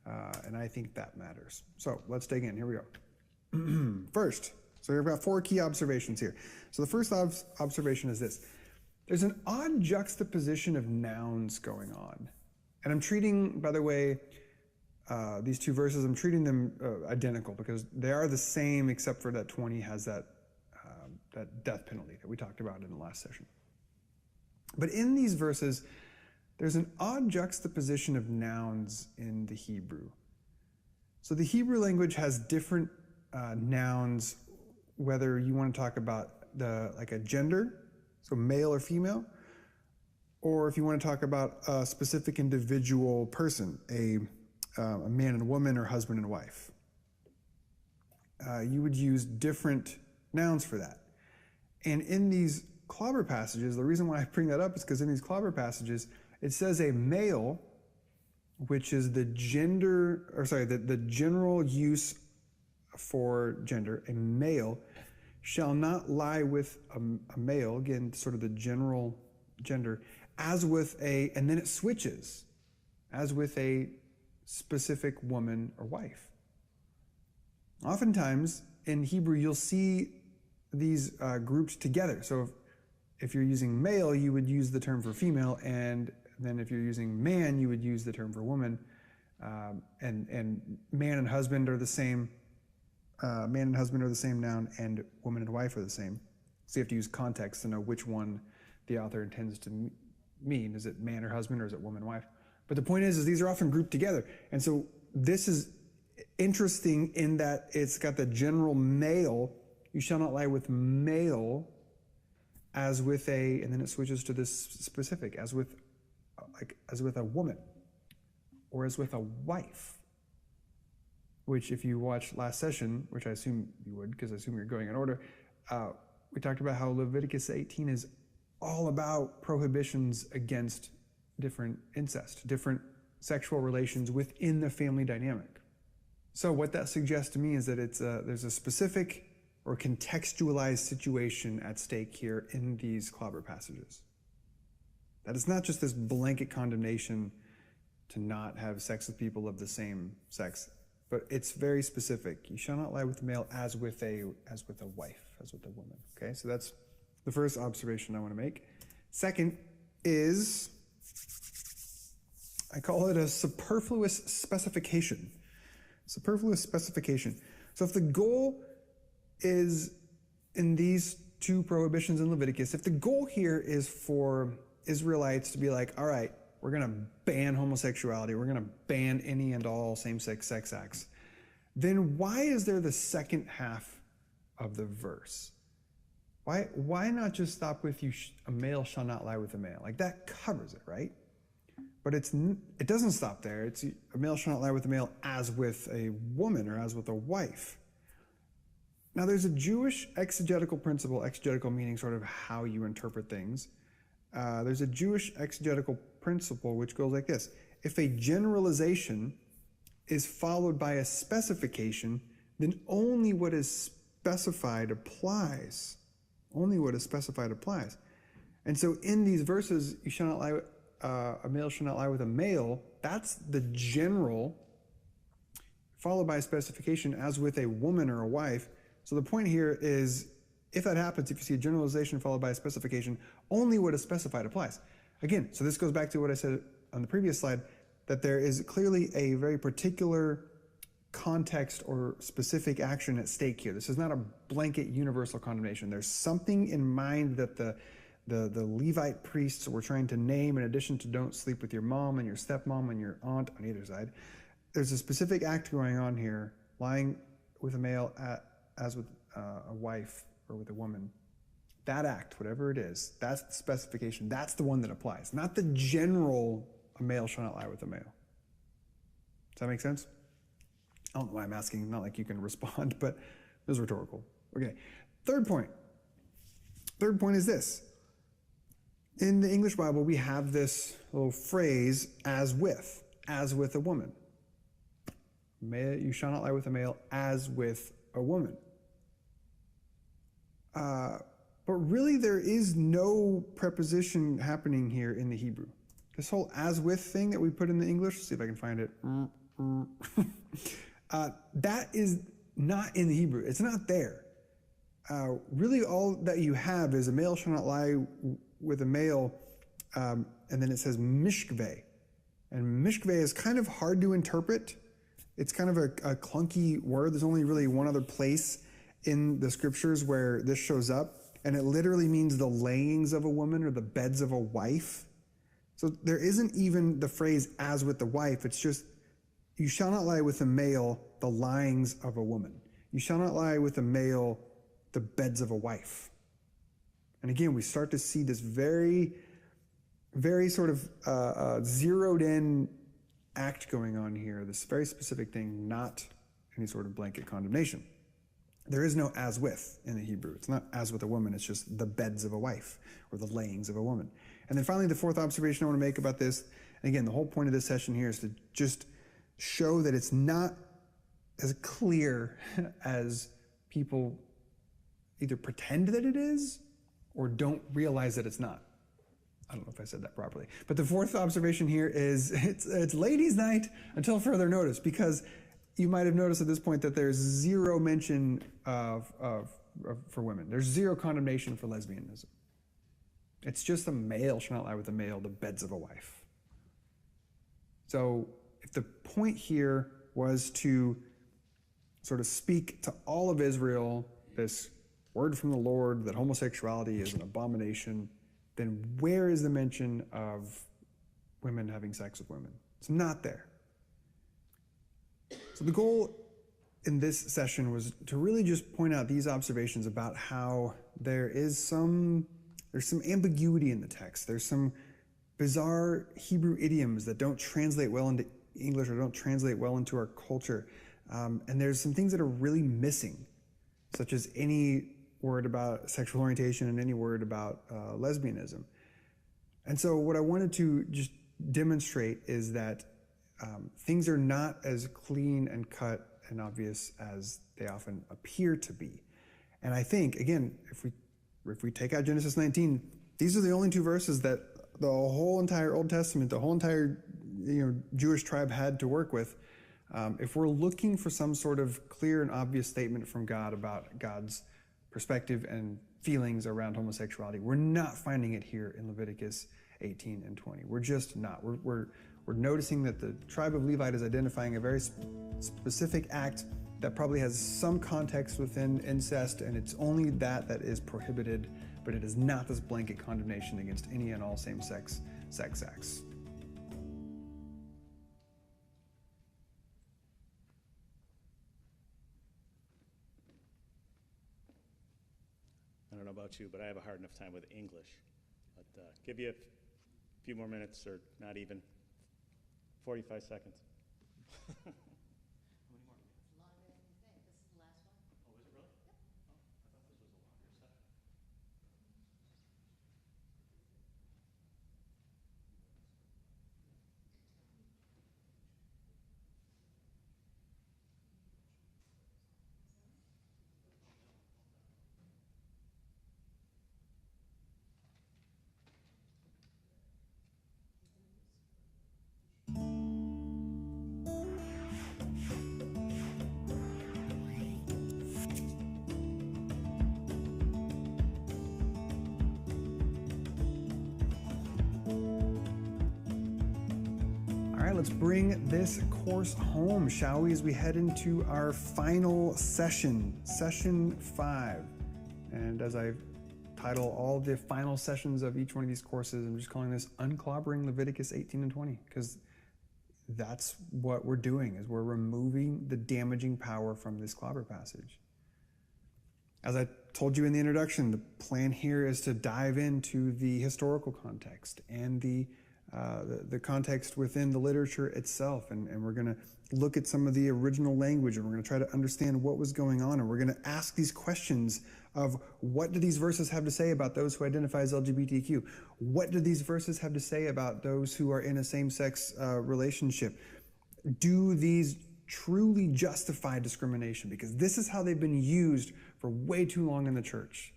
And I think that matters. So let's dig in. Here we go. First, so we've got 4 key observations here. So the first observation is this. There's an odd juxtaposition of nouns going on. And I'm treating, by the way, these 2 verses, I'm treating them identical because they are the same, except for that 20 has that death penalty that we talked about in the last session. But in these verses, there's an odd juxtaposition of nouns in the Hebrew. So the Hebrew language has different nouns whether you want to talk about like a gender, so male or female, or if you want to talk about a specific individual person, a man and a woman or husband and wife. You would use different nouns for that. And in these clobber passages, the reason why I bring that up is because in these clobber passages, it says a male, which is the general use for gender, a male shall not lie with a male, again, sort of the general gender, as with and then it switches, as with a specific woman or wife. Oftentimes in Hebrew, you'll see these grouped together. So if you're using male, you would use the term for female, and then if you're using man, you would use the term for woman. And man and husband are the same. Man and husband are the same noun, and woman and wife are the same. So you have to use context to know which one the author intends to mean. Is it man or husband, or is it woman and wife? But the point is these are often grouped together. And so this is interesting in that it's got the general male, you shall not lie with male, as with and then it switches to this specific, as with a woman, or as with a wife. Which, if you watched last session, which I assume you would, because I assume you're going in order, we talked about how Leviticus 18 is all about prohibitions against different incest, different sexual relations within the family dynamic. So what that suggests to me is that there's a specific or contextualized situation at stake here in these clobber passages. That it's not just this blanket condemnation to not have sex with people of the same sex, but it's very specific. You shall not lie with a male as with a wife, as with a woman. Okay, so that's the first observation I want to make. Second is, I call it a superfluous specification. Superfluous specification. So if the goal is, in these two prohibitions in Leviticus, if the goal here is for Israelites to be like, all right, we're going to ban homosexuality, we're going to ban any and all same-sex sex acts, then why is there the second half of the verse? Why not just stop with a male shall not lie with a male? Like, that covers it, right? But it doesn't stop there. It's a male shall not lie with a male as with a woman or as with a wife. Now, there's a Jewish exegetical principle, exegetical meaning sort of how you interpret things. There's a Jewish exegetical principle which goes like this. If a generalization is followed by a specification, then only what is specified applies. Only what is specified applies. And so in these verses, you shall not lie, a male shall not lie with a male, that's the general, followed by a specification as with a woman or a wife. So the point here is, if that happens, if you see a generalization followed by a specification, only what is specified applies. Again, so this goes back to what I said on the previous slide, that there is clearly a very particular context or specific action at stake here. This is not a blanket universal condemnation. There's something in mind that the Levite priests were trying to name in addition to don't sleep with your mom and your stepmom and your aunt on either side. There's a specific act going on here, lying with a male as with a wife or with a woman. That act, whatever it is, that's the specification. That's the one that applies, not the general, a male shall not lie with a male. Does that make sense? I don't know why I'm asking, not like you can respond, but it was rhetorical. Okay, third point. Third point is this. In the English Bible, we have this little phrase, as with a woman. You shall not lie with a male as with a woman. But really there is no preposition happening here in the Hebrew. This whole as with thing that we put in the English, see if I can find it. That is not in the Hebrew. It's not there. Really all that you have is a male shall not lie with a male, and then it says mishkveh. And mishkveh is kind of hard to interpret. It's kind of a clunky word. There's only really one other place in the scriptures where this shows up, and it literally means the layings of a woman or the beds of a wife. So there isn't even the phrase as with the wife. It's just, you shall not lie with a male, the lyings of a woman. You shall not lie with a male, the beds of a wife. And again, we start to see this very, very sort of zeroed in act going on here, this very specific thing, not any sort of blanket condemnation. There is no as with in the Hebrew. It's not as with a woman, it's just the beds of a wife or the layings of a woman. And then finally, the fourth observation I want to make about this, and again, the whole point of this session here is to just show that it's not as clear as people either pretend that it is or don't realize that it's not. I don't know if I said that properly. But the fourth observation here is it's ladies' night until further notice, because you might have noticed at this point that there's zero mention for women. There's zero condemnation for lesbianism. It's just a male shall not lie with a male, the beds of a wife. So if the point here was to sort of speak to all of Israel, this word from the Lord that homosexuality is an abomination, then where is the mention of women having sex with women? It's not there. So the goal in this session was to really just point out these observations about how there's some ambiguity in the text. There's some bizarre Hebrew idioms that don't translate well into English or don't translate well into our culture. And there's some things that are really missing, such as any word about sexual orientation and any word about lesbianism. And so what I wanted to just demonstrate is that things are not as clean and cut and obvious as they often appear to be. And I think, again, if we take out Genesis 19, these are the only two verses that the whole entire Old Testament, the whole entire Jewish tribe had to work with. If we're looking for some sort of clear and obvious statement from God about God's perspective and feelings around homosexuality, we're not finding it here in Leviticus 18 and 20. We're just not. We're noticing that the tribe of Levite is identifying a very specific act that probably has some context within incest, and it's only that is prohibited, but it is not this blanket condemnation against any and all same-sex sex acts. I don't know about you, but I have a hard enough time with English. But give you a few more minutes, or not even 45 seconds. Longer than you think. This is the last one. Oh, is it really? Yep. Oh, I thought this was a longer session. All right, let's bring this course home, shall we, as we head into our final session, session 5. And as I title all the final sessions of each one of these courses, I'm just calling this Unclobbering Leviticus 18 and 20, because that's what we're doing, is we're removing the damaging power from this clobber passage. As I told you in the introduction, the plan here is to dive into the historical context and the context within the literature itself, and we're going to look at some of the original language, and we're going to try to understand what was going on, and we're going to ask these questions of what do these verses have to say about those who identify as LGBTQ? What do these verses have to say about those who are in a same-sex relationship? Do these truly justify discrimination? Because this is how they've been used for way too long in the church.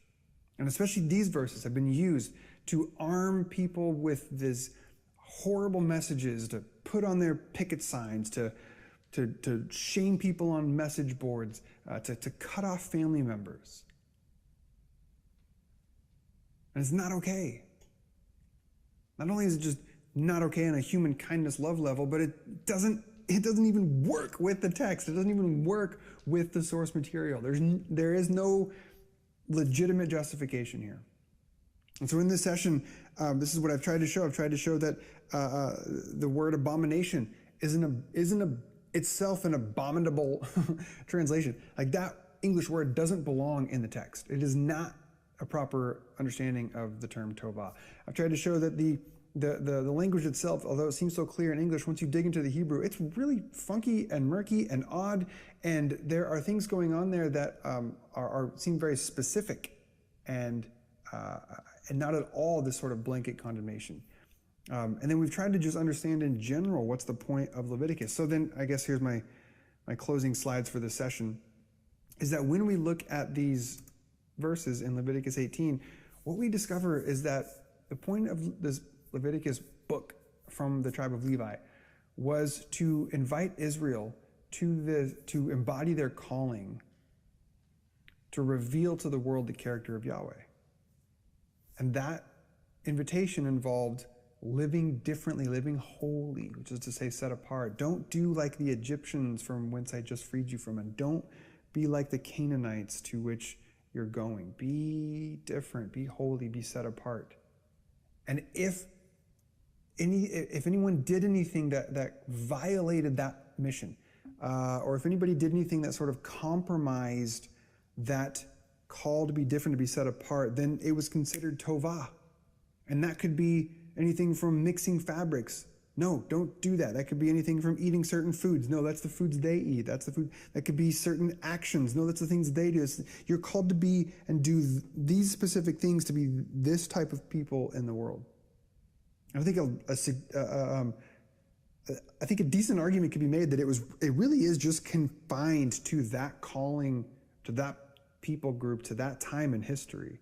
And especially these verses have been used to arm people with these horrible messages, to put on their picket signs, to shame people on message boards, to cut off family members. And it's not okay. Not only is it just not okay on a human kindness love level, but it doesn't even work with the text. It doesn't even work with the source material. There is no legitimate justification here. And so in this session, this is what I've tried to show. I've tried to show that the word abomination isn't itself an abominable translation. Like English word doesn't belong in the text. It is not a proper understanding of the term tovah. I've tried to show that the language itself, although it seems so clear in English, once you dig into the Hebrew, it's really funky and murky and odd, and there are things going on there that seem very specific and not at all this sort of blanket condemnation. And then we've tried to just understand in general what's the point of Leviticus. So then I guess here's my closing slides for this session, is that when we look at these verses in Leviticus 18, what we discover is that the point of this Leviticus book from the tribe of Levi was to invite Israel to embody their calling, to reveal to the world the character of Yahweh. And that invitation involved living differently, living holy, which is to say set apart. Don't do like the Egyptians from whence I just freed you from, and don't be like the Canaanites to which you're going. Be different, be holy, be set apart. And if anyone did anything that violated that mission, or if anybody did anything that sort of compromised that call to be different, to be set apart, then it was considered tovah. And that could be anything from mixing fabrics. No, don't do that. That could be anything from eating certain foods. No, that's the foods they eat. That's the food. That could be certain actions. No, that's the things they do. You're called to be and do these specific things to be this type of people in the world. I think I think a decent argument could be made that it really is just confined to that calling, to that people group, to that time in history.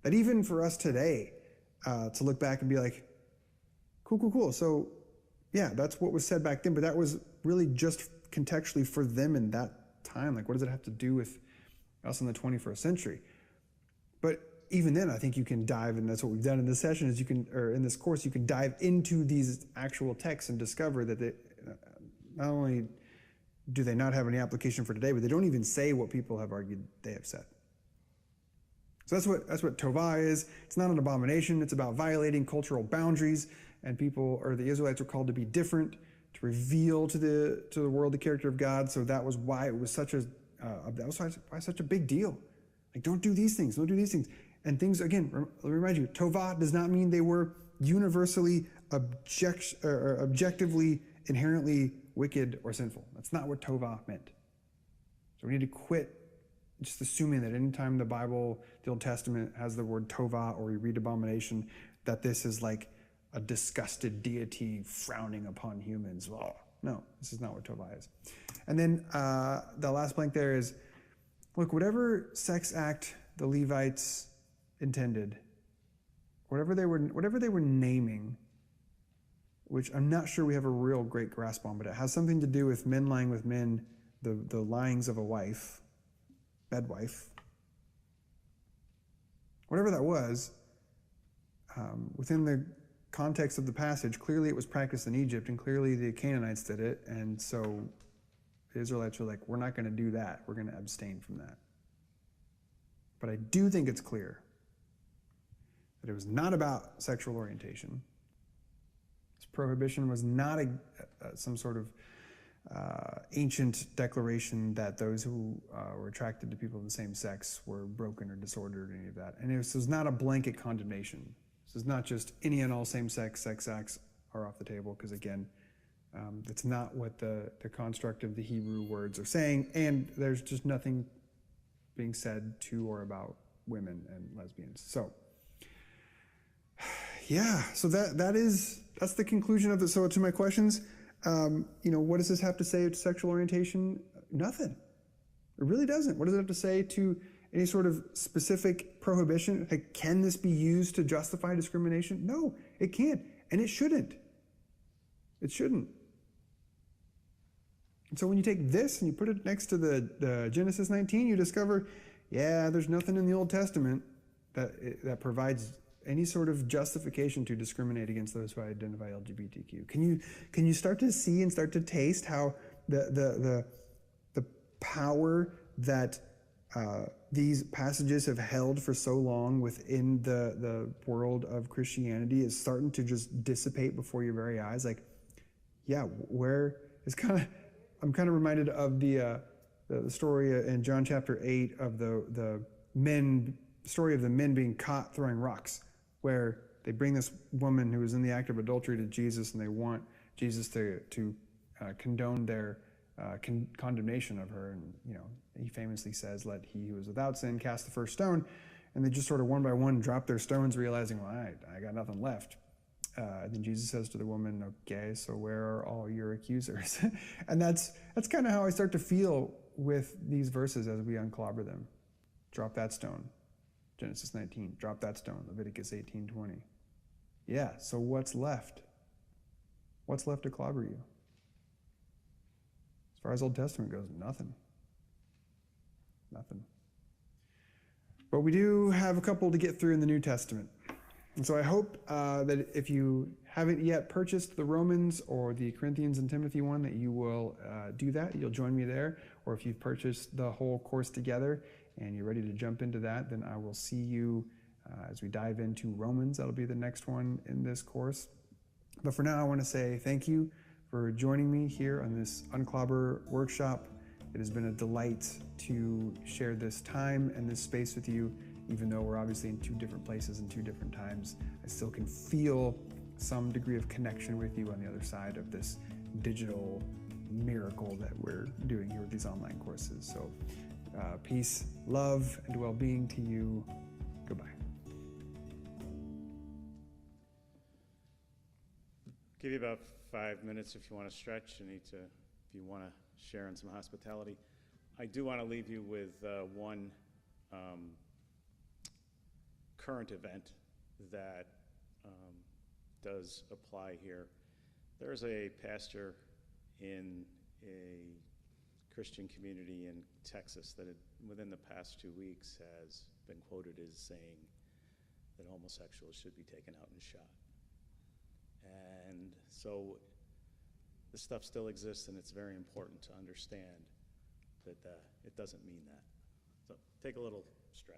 That even for us today, to look back and be like, cool. So yeah, that's what was said back then, but that was really just contextually for them in that time. Like, what does it have to do with us in the 21st century? But even then, I think you can dive, and that's what we've done in this session, is in this course, you can dive into these actual texts and discover that they, not only do they not have any application for today, but they don't even say what people have argued they have said. So that's what tovah is. It's not an abomination. It's about violating cultural boundaries, and the Israelites were called to be different, to reveal to the world the character of God. So that was why it was such a big deal. Like, don't do these things. Don't do these things. And things, again, let me remind you, tovah does not mean they were universally objectively inherently wicked or sinful. That's not what tovah meant. So we need to quit just assuming that anytime the Bible, the Old Testament, has the word tovah, or we read abomination, that this is like a disgusted deity frowning upon humans. Oh, no, this is not what tovah is. And then the last blank there is, look, whatever sex act the Levites intended, whatever they were naming, which I'm not sure we have a real great grasp on, but it has something to do with men lying with men, the lyings of a wife, bedwife. Whatever that was, within the context of the passage, clearly it was practiced in Egypt, and clearly the Canaanites did it, and so the Israelites were like, we're not going to do that. We're going to abstain from that. But I do think it's clear that it was not about sexual orientation. This prohibition was not some sort of ancient declaration that those who were attracted to people of the same sex were broken or disordered or any of that. And this was not a blanket condemnation. This is not just any and all same-sex sex acts are off the table, because again, that's not what the construct of the Hebrew words are saying, and there's just nothing being said to or about women and lesbians. So yeah, so that's the conclusion of the. So to my questions, what does this have to say to sexual orientation? Nothing. It really doesn't. What does it have to say to any sort of specific prohibition? Like, can this be used to justify discrimination? No, it can't, and it shouldn't. It shouldn't. And so when you take this and you put it next to the Genesis 19, you discover, there's nothing in the Old Testament that provides any sort of justification to discriminate against those who identify LGBTQ. Can you start to see and start to taste how the power that these passages have held for so long within the world of Christianity is starting to just dissipate before your very eyes? Like, I'm kind of reminded of the the story in John chapter 8 of the men, story of the men being caught throwing rocks, where they bring this woman who is in the act of adultery to Jesus, and they want Jesus to condone their condemnation of her. And he famously says, "Let he who is without sin cast the first stone." And they just sort of one by one drop their stones, realizing, well, I got nothing left. And then Jesus says to the woman, "Okay, so where are all your accusers?" And that's kind of how I start to feel with these verses as we unclobber them. Drop that stone, Genesis 19. Drop that stone, Leviticus 18:20. Yeah, so what's left? What's left to clobber you? As far as Old Testament goes, nothing. Nothing. But we do have a couple to get through in the New Testament. And so I hope that if you haven't yet purchased the Romans or the Corinthians and Timothy one, that you will do that. You'll join me there. Or if you've purchased the whole course together and you're ready to jump into that, then I will see you as we dive into Romans. That'll be the next one in this course. But for now, I want to say thank you for joining me here on this Unclobber workshop. It has been a delight to share this time and this space with you. Even though we're obviously in two different places and two different times, I still can feel some degree of connection with you on the other side of this digital miracle that we're doing here with these online courses. So peace, love, and well-being to you. Goodbye. Give you about 5 minutes if you want to stretch. If you want to share in some hospitality. I do want to leave you with one current event that does apply here. There's a pastor in a Christian community in Texas that within the past 2 weeks has been quoted as saying that homosexuals should be taken out and shot. And so this stuff still exists, and it's very important to understand that it doesn't mean that. So take a little stretch.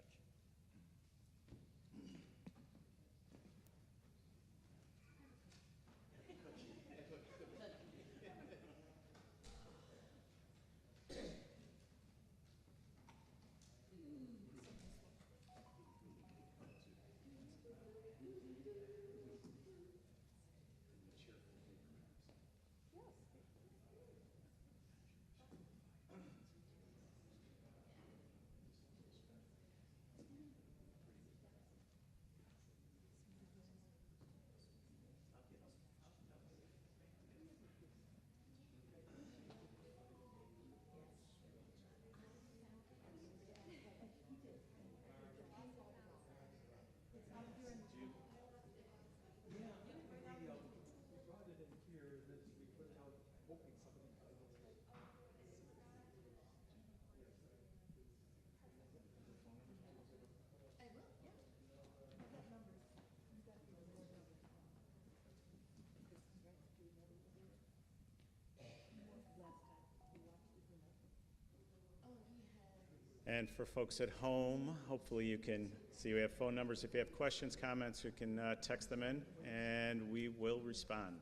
And for folks at home, hopefully you can see we have phone numbers. If you have questions, comments, you can text them in, and we will respond.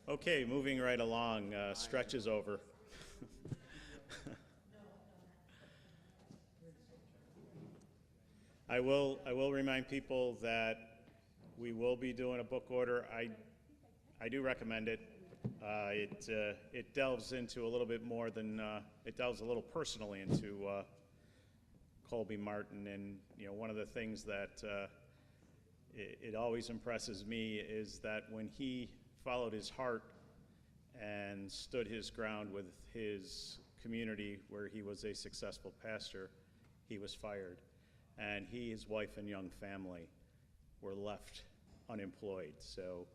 Okay, moving right along. Stretch is over. I will remind people that we will be doing a book order. I do recommend it. It delves into a little bit more than it delves a little personally into Colby Martin, and one of the things that it always impresses me is that when he followed his heart and stood his ground with his community where he was a successful pastor, he was fired. and he, his wife, and young family were left unemployed. So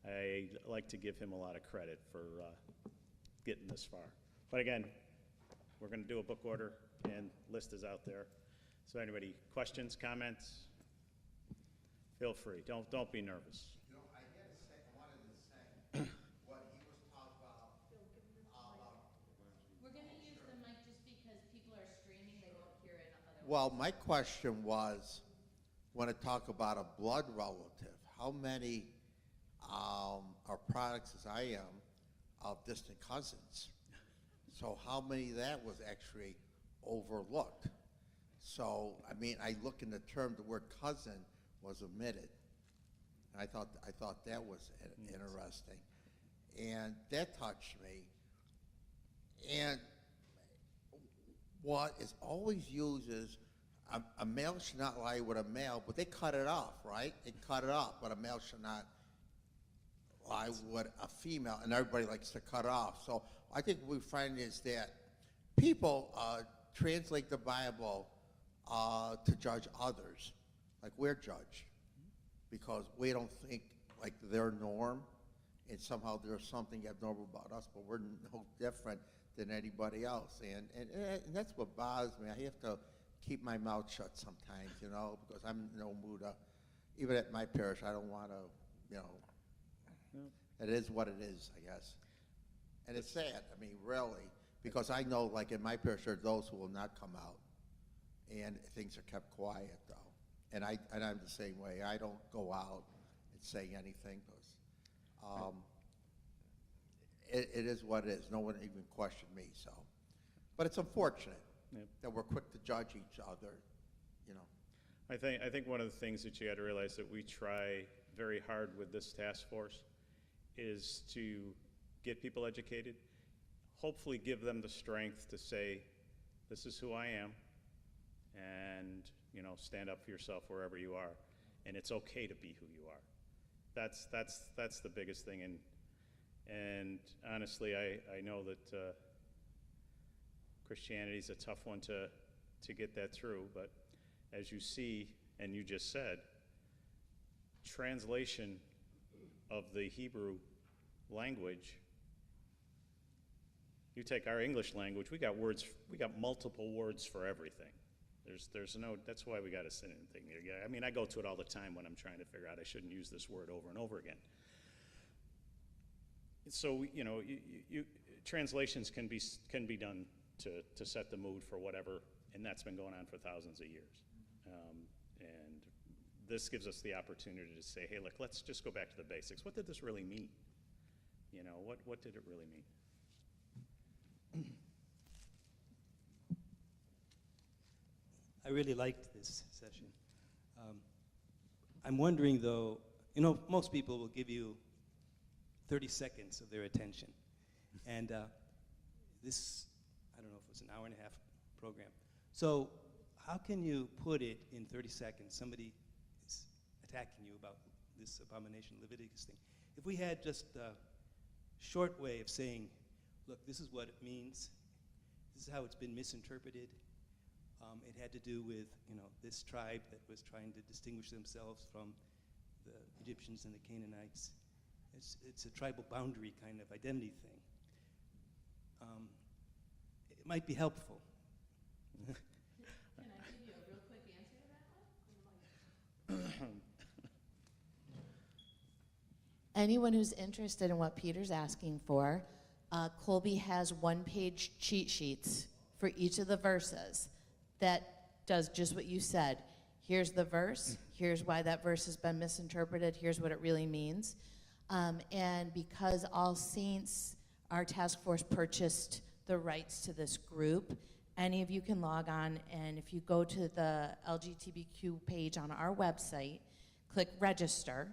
I like to give him a lot of credit for getting this far. But again, we're going to do a book order, and list is out there. So anybody, questions, comments? Feel free. Don't be nervous. You know, I wanted to say what he was talking about. We're gonna use the mic just because people are streaming, they won't hear it otherwise. Well, my question was, when I talk about a blood relative, how many are products as I am of distant cousins? So how many of that was actually overlooked? So, I mean, I look in the term, the word cousin was omitted. And I thought that was interesting. And that touched me. And what is always used is a male should not lie with a male, but they cut it off, right? They cut it off, but a male should not lie with a female, and everybody likes to cut off. So I think what we find is that people translate the Bible to judge others, like we're judged, because we don't think like their norm, and somehow there's something abnormal about us, but we're no different than anybody else. And that's what bothers me. I have to keep my mouth shut sometimes, you know, because I'm in no mood. Even at my parish, I don't want to, you know, it is what it is, I guess. And it's sad, I mean, really, because I know, like in my parish, there are those who will not come out, and things are kept quiet, though. And I'm the same way. I don't go out and say anything, because it is what it is. No one even questioned me, so. But it's unfortunate that we're quick to judge each other, you know. I think one of the things that you got to realize that we try very hard with this task force is to get people educated, hopefully give them the strength to say, this is who I am, and you know, stand up for yourself wherever you are, and it's okay to be who you are. That's the biggest thing, and honestly, I know that Christianity is a tough one to get that through, but as you see, and you just said, translation of the Hebrew language, you take our English language, we got multiple words for everything. There's no, that's why we got a synonym thing here. I mean, I go to it all the time when I'm trying to figure out I shouldn't use this word over and over again. So, you know, translations can be done to set the mood for whatever, and that's been going on for thousands of years. And this gives us the opportunity to say, hey, look, let's just go back to the basics. What did this really mean? You know, what did it really mean? I really liked this session. I'm wondering, though, you know, most people will give you 30 seconds of their attention. And this, I don't know if it was an hour and a half program. So how can you put it in 30 seconds? Somebody is attacking you about this abomination Leviticus thing. If we had just a short way of saying, look, this is what it means. This is how it's been misinterpreted. It had to do with, you know, this tribe that was trying to distinguish themselves from the Egyptians and the Canaanites. It's a tribal boundary kind of identity thing. It might be helpful. Can I give you a real quick answer to that one? Anyone who's interested in what Peter's asking for, Colby has one-page cheat sheets for each of the verses that does just what you said. Here's the verse, here's why that verse has been misinterpreted, here's what it really means. And because All Saints, our task force purchased the rights to this group, any of you can log on, and if you go to the LGBTQ page on our website, click register,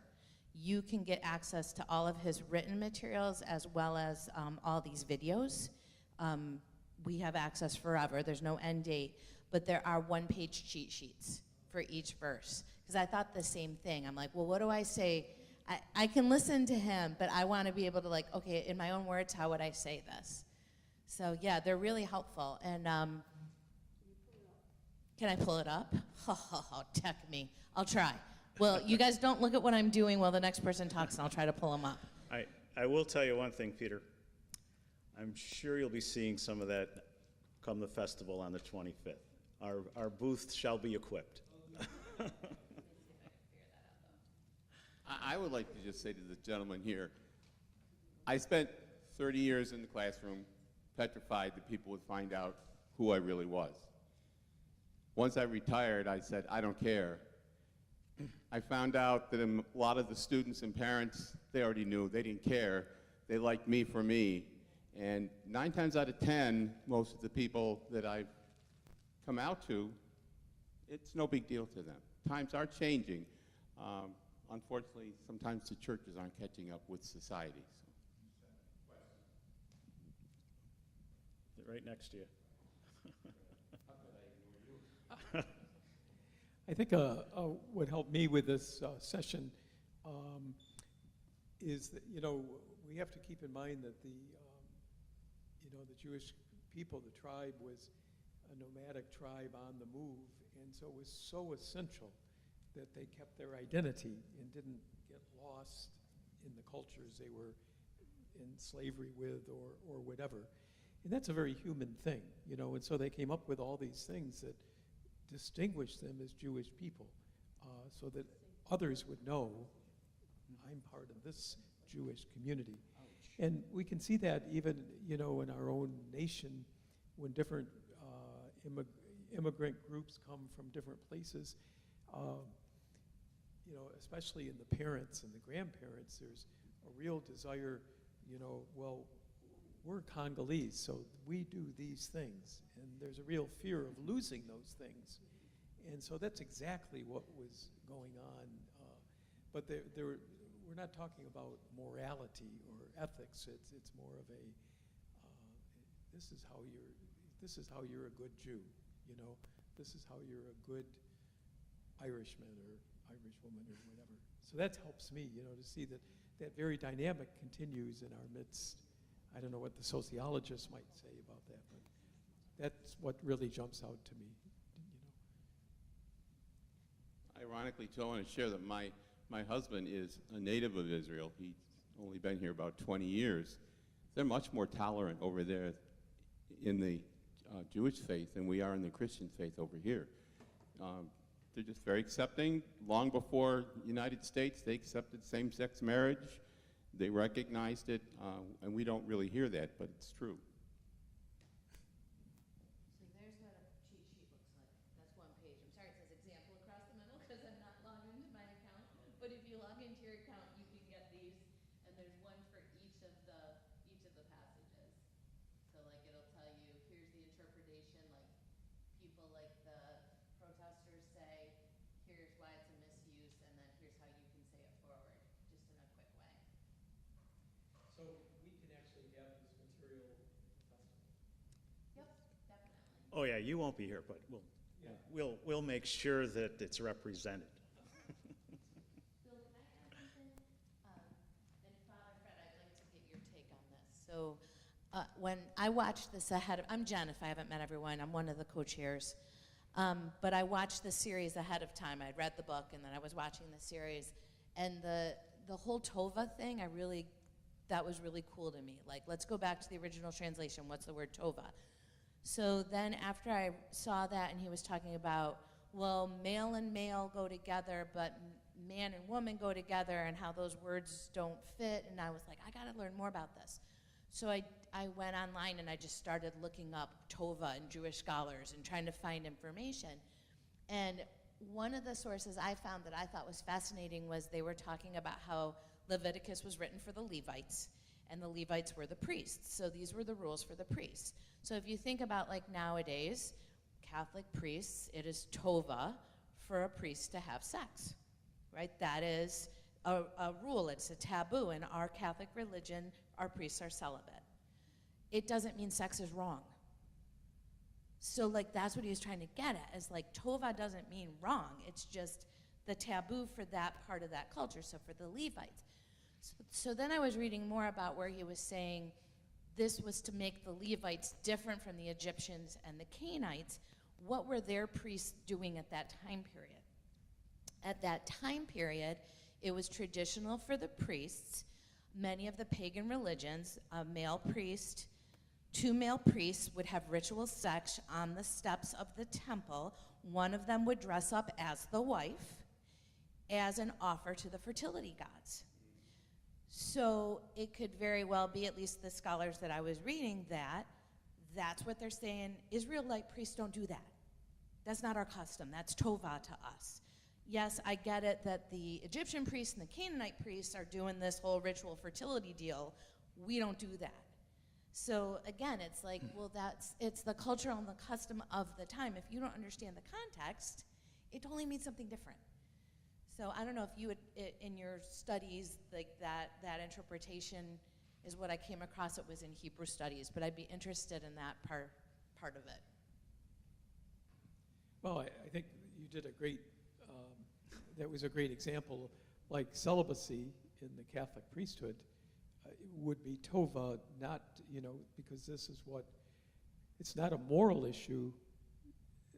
you can get access to all of his written materials as well as all these videos. We have access forever, there's no end date, but there are one-page cheat sheets for each verse. Because I thought the same thing. I'm like, well, what do I say? I can listen to him, but I want to be able to, like, okay, in my own words, how would I say this? So yeah, they're really helpful. And Can I pull it up? Tech me. I'll try. Well, you guys don't look at what I'm doing while the next person talks, and I'll try to pull them up. I will tell you one thing, Peter. I'm sure you'll be seeing some of that come the festival on the 25th. Our booth shall be equipped. I would like to just say to the gentleman here, I spent 30 years in the classroom petrified that people would find out who I really was. Once I retired, I said, I don't care. I found out that a lot of the students and parents, they already knew. They didn't care. They liked me for me. And 9 times out of 10, most of the people that I've come out to, it's no big deal to them. Times are changing. Unfortunately, sometimes the churches aren't catching up with society. They're right next to you. I think what helped me with this session is that, we have to keep in mind that the Jewish people, the tribe, was a nomadic tribe on the move, and so it was so essential that they kept their identity and didn't get lost in the cultures they were in slavery with or whatever. And that's a very human thing, and so they came up with all these things that distinguish them as Jewish people, so that others would know, I'm part of this Jewish community. And we can see that even, in our own nation, when different immigrant groups come from different places, especially in the parents and the grandparents, there's a real desire, well, we're Congolese, so we do these things. And there's a real fear of losing those things. And so that's exactly what was going on. But we're not talking about morality or ethics. It's more of a, this is how you're a good Jew, This is how you're a good Irishman or Irish woman or whatever. So that helps me, to see that very dynamic continues in our midst. I don't know what the sociologists might say about that, but that's what really jumps out to me. Ironically, too, I want to share that my husband is a native of Israel. He's only been here about 20 years. They're much more tolerant over there in the Jewish faith than we are in the Christian faith over here. They're just very accepting. Long before the United States, they accepted same-sex marriage. They recognized it, and we don't really hear that, but it's true. So there's what a cheat sheet looks like. That's one page. I'm sorry, it says example across the middle because I'm not logged into my account. But if you log into your account, you can get these, and there's one for each of the passages. So like it'll tell you, here's the interpretation, like people like the protesters say, here's why it's a misuse, and then here's how you can say it forward, just in a quick way. So we can actually have this material at the festival. Yep, definitely. Oh yeah, you won't be here, but we'll make sure that it's represented. Bill, can I add something? And Father Fred, I'd like to get your take on this. So when I watched this I'm Jen, if I haven't met everyone. I'm one of the co-chairs. But I watched the series ahead of time. I'd read the book, and then I was watching the series. And the whole Tova thing, that was really cool to me. Like, let's go back to the original translation. What's the word Tova? So then after I saw that, and he was talking about, well, male and male go together, but man and woman go together, and how those words don't fit. And I was like, I got to learn more about this. So I went online, and I just started looking up Tova and Jewish scholars and trying to find information. And one of the sources I found that I thought was fascinating was they were talking about how Leviticus was written for the Levites, and the Levites were the priests. So these were the rules for the priests. So if you think about like nowadays, Catholic priests, it is Tova for a priest to have sex, right? That is a rule. It's a taboo. In our Catholic religion, our priests are celibate. It doesn't mean sex is wrong. So like that's what he was trying to get at, is like Tova doesn't mean wrong. It's just the taboo for that part of that culture, so for the Levites. So then I was reading more about where he was saying this was to make the Levites different from the Egyptians and the Canaanites, what were their priests doing at that time period? At that time period, it was traditional for the priests, many of the pagan religions, a male priest, two male priests would have ritual sex on the steps of the temple. One of them would dress up as the wife, as an offer to the fertility gods. So it could very well be, at least the scholars that I was reading, that that's what they're saying. Israelite priests don't do that. That's not our custom. That's tova to us. Yes, I get it that the Egyptian priests and the Canaanite priests are doing this whole ritual fertility deal. We don't do that. So again, it's like, well, it's the culture and the custom of the time. If you don't understand the context, it only means something different. So I don't know if you would, in your studies, like that interpretation is what I came across. It was in Hebrew studies, but I'd be interested in that part of it. Well, I think you did a great, that was a great example. Like celibacy in the Catholic priesthood would be tova, not, because this is what, it's not a moral issue.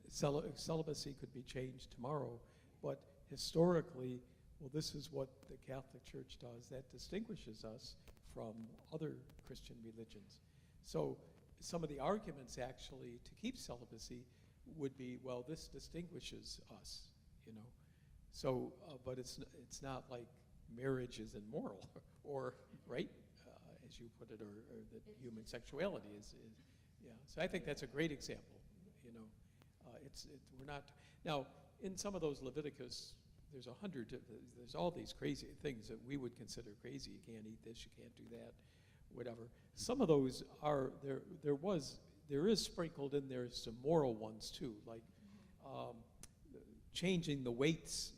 Celibacy could be changed tomorrow, but historically, well, this is what the Catholic Church does. That distinguishes us from other Christian religions. So some of the arguments actually to keep celibacy would be, well, this distinguishes us, So, but it's not like marriage is immoral, or, right, as you put it, or that human sexuality is, yeah. So I think that's a great example, we're not, now, in some of those Leviticus, there's all these crazy things that we would consider crazy. You can't eat this, you can't do that, whatever. Some of those are, there is sprinkled in there some moral ones too, like changing the weights,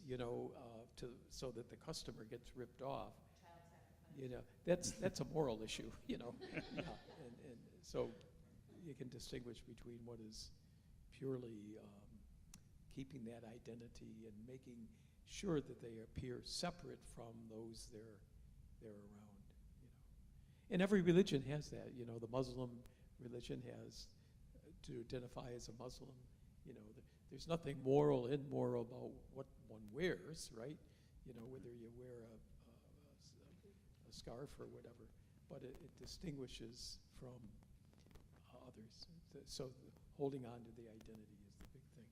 so that the customer gets ripped off. That's a moral issue, Yeah. And so you can distinguish between what is purely keeping that identity and making sure that they appear separate from those they're around. And every religion has that. The Muslim religion has to identify as a Muslim. There's nothing moral, immoral about what one wears, right? Whether you wear a scarf or whatever, but it distinguishes from others. So holding on to the identity is the big thing.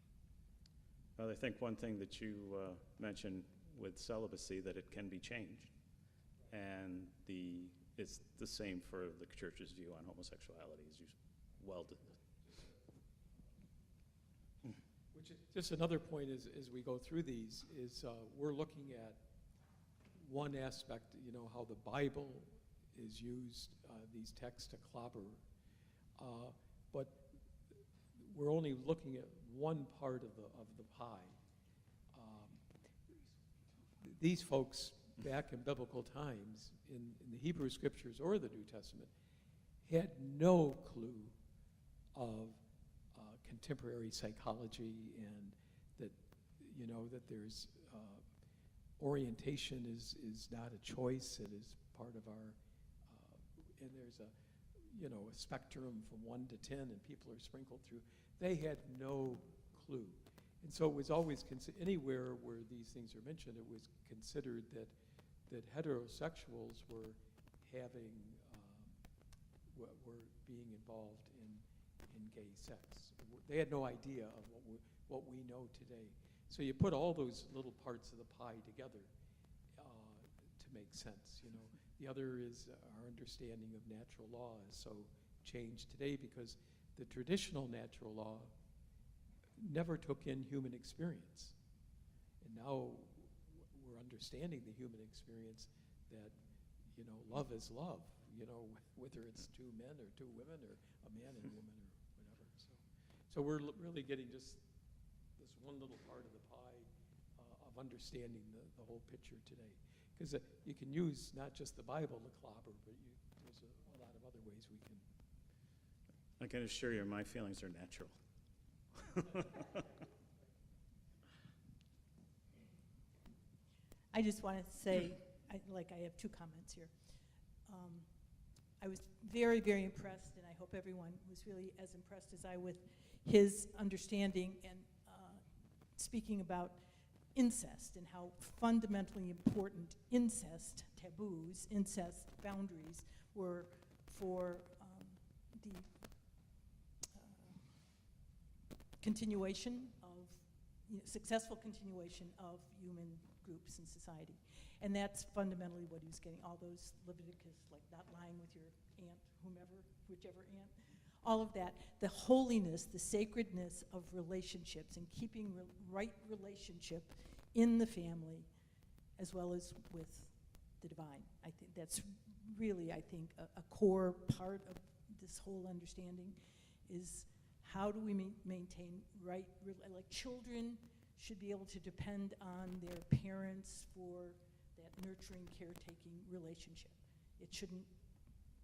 Well, I think one thing that you mentioned with celibacy, that it can be changed, and it's the same for the church's view on homosexuality, as you well did. Which is just another point as we go through these is we're looking at one aspect, how the Bible is used, these texts to clobber, but we're only looking at one part of the pie. These folks back in biblical times, in the Hebrew Scriptures or the New Testament, had no clue of contemporary psychology, and that that there's orientation is not a choice. It is part of our and there's a spectrum from 1 to 10, and people are sprinkled through. They had no clue, and so it was always anywhere where these things are mentioned, it was considered that heterosexuals were having were being involved in gay sex. They had no idea of what we know today. So you put all those little parts of the pie together to make sense. The other is our understanding of natural law is so changed today because the traditional natural law never took in human experience. And now we're understanding the human experience that, love is love, whether it's two men or two women or a man and a woman or whatever. So we're really getting just this one little part of the pie of understanding the whole picture today. Because you can use not just the Bible to clobber, but there's a lot of other ways we can. I can assure you my feelings are natural. I just want to say, I have two comments here. I was very, very impressed, and I hope everyone was really as impressed as I with his understanding and speaking about incest and how fundamentally important incest taboos, incest boundaries were for the continuation of, successful continuation of human groups in society. And that's fundamentally what he was getting, all those Leviticus, like not lying with your aunt, whomever, whichever aunt, all of that, the holiness, the sacredness of relationships and keeping right relationship in the family as well as with the divine. I think that's really, I think, a core part of this whole understanding is how do we maintain right, like children should be able to depend on their parents for that nurturing, caretaking relationship. It shouldn't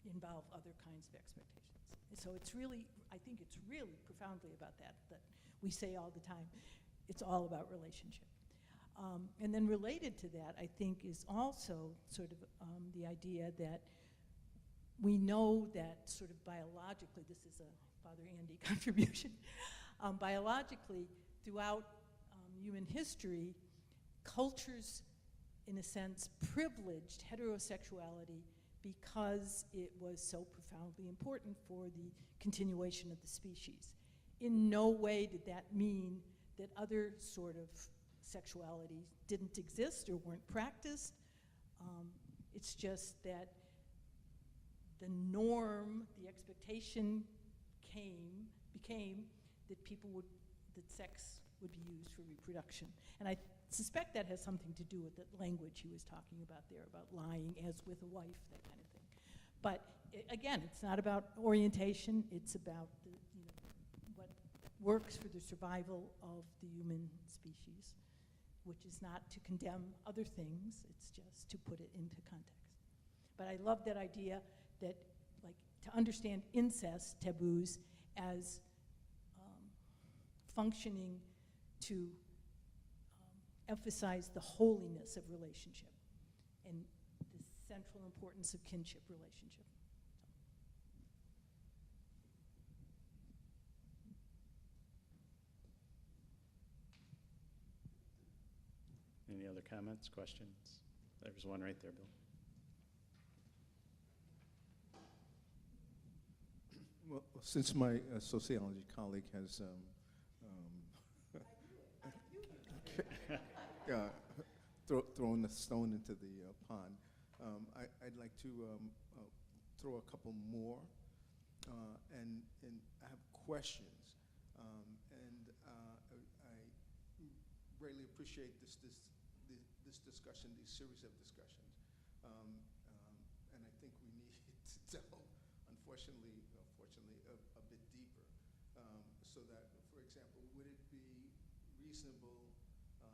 involve other kinds of expectations. And so it's really, I think it's really profoundly about that we say all the time. It's all about relationship. And then related to that, I think, is also sort of the idea that we know that sort of biologically, this is a Father Andy contribution, biologically, throughout human history, cultures, in a sense, privileged heterosexuality because it was so profoundly important for the continuation of the species. In no way did that mean that other sort of sexuality didn't exist or weren't practiced. It's just that the norm, the expectation became that that sex would be used for reproduction. And I suspect that has something to do with the language he was talking about there, about lying as with a wife, that kind of thing. But again, it's not about orientation, it's about what works for the survival of the human species, which is not to condemn other things, it's just to put it into context. But I love that idea that, like, to understand incest taboos as functioning to emphasize the holiness of relationship and the central importance of kinship relationship. Any other comments, questions? There's one right there, Bill. Well, since my sociology colleague has thrown a stone into the pond, I'd like to throw a couple more, and I have questions, and I greatly appreciate this discussion, these series of discussions, and I think we need to delve, unfortunately, a bit deeper, so that, for example, would it be reasonable, I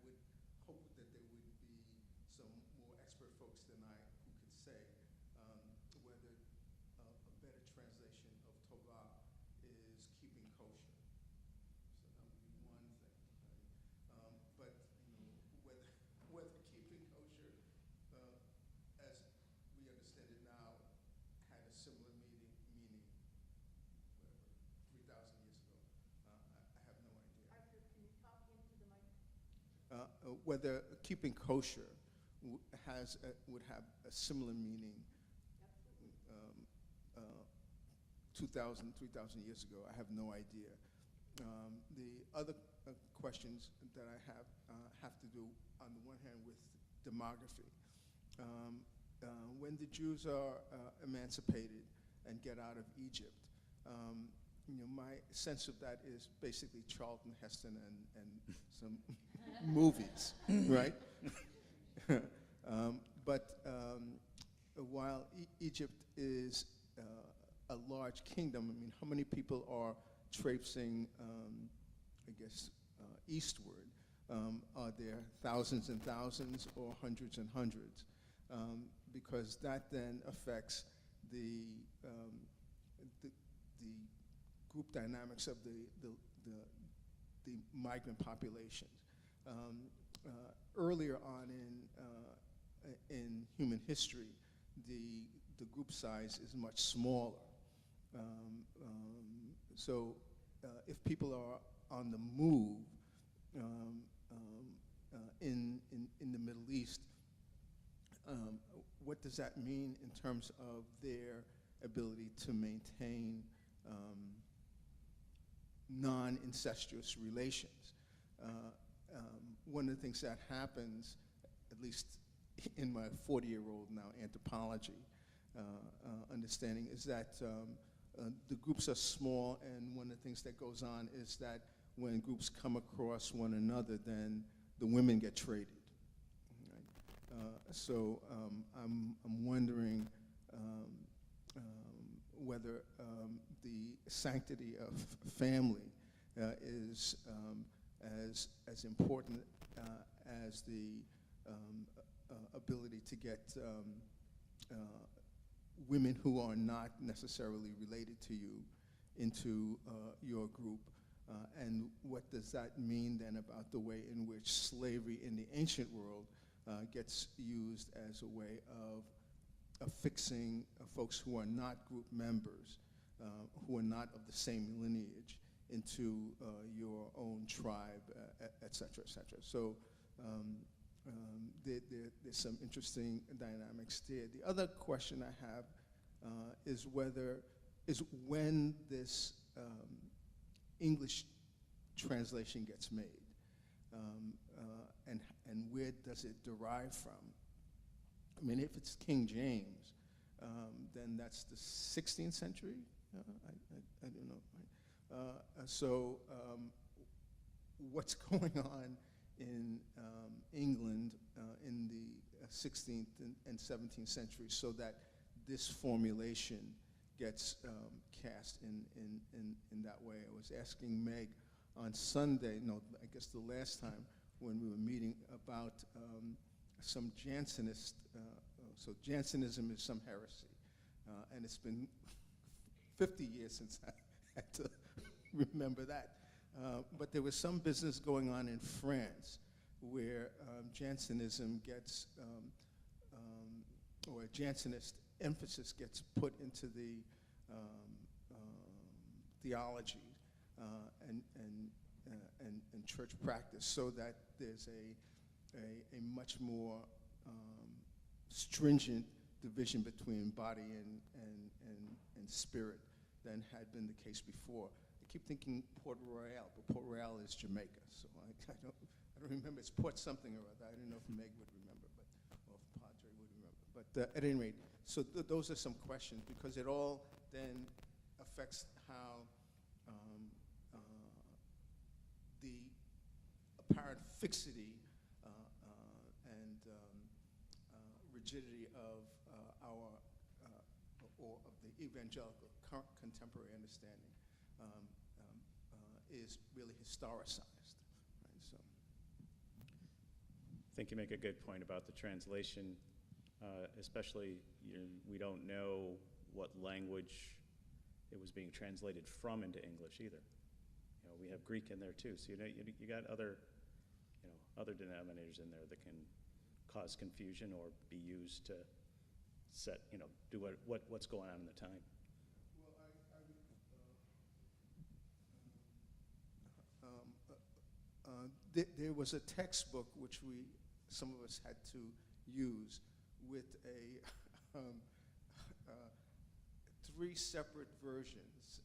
would hope that there would be some more expert folks than I who could say whether a better translation of Torah is keeping kosher. So that would be one thing. Right? But whether keeping kosher, as we understand it now, had a similar meaning whatever, 3,000 years ago, I have no idea. Arthur, can you talk into the mic? Whether keeping kosher would have a similar meaning 2,000, 3,000 years ago. I have no idea. The other questions that I have to do, on the one hand, with demography. When the Jews are emancipated and get out of Egypt, my sense of that is basically Charlton Heston and some movies, right? But while Egypt is a large kingdom, I mean, how many people are traipsing, eastward? Are there thousands and thousands or hundreds and hundreds? Because that then affects the group dynamics of the migrant populations. Earlier on in human history, the group size is much smaller. So if people are on the move in the Middle East, what does that mean in terms of their ability to maintain non-incestuous relations? One of the things that happens, at least in my 40-year-old now anthropology understanding, is that the groups are small, and one of the things that goes on is that when groups come across one another, then the women get traded. Right? So I'm wondering whether the sanctity of family is as important as the ability to get women who are not necessarily related to you into your group. And what does that mean then about the way in which slavery in the ancient world gets used as a way of affixing folks who are not group members, who are not of the same lineage, into your own tribe, et cetera, et cetera. So there's some interesting dynamics there. The other question I have is when this English translation gets made, and where does it derive from? I mean, if it's King James, then that's the 16th century? I don't know. Right? So what's going on in England in the 16th and 17th century so that this formulation gets cast in that way? I was asking Meg on Sunday, no, I guess the last time when we were meeting, about some Jansenist, so Jansenism is some heresy, and it's been 50 years since I had to remember that. But there was some business going on in France where Jansenism gets, or a Jansenist emphasis gets put into the theology and church practice, so that there's a much more stringent division between body and spirit than had been the case before. I keep thinking Port Royal, but Port Royal is Jamaica, so I don't remember. It's Port something or other. I don't know if Meg would remember, or if Padre would remember. But at any rate, so those are some questions, because it all then affects how the apparent fixity and rigidity of our, or of the evangelical contemporary understanding is really historicized. Right? So. I think you make a good point about the translation, especially we don't know what language it was being translated from into English either. You know, we have Greek in there too, so you got other denominators in there that can cause confusion or be used to set, do what's going on in the time. There was a textbook which some of us had to use with three separate versions,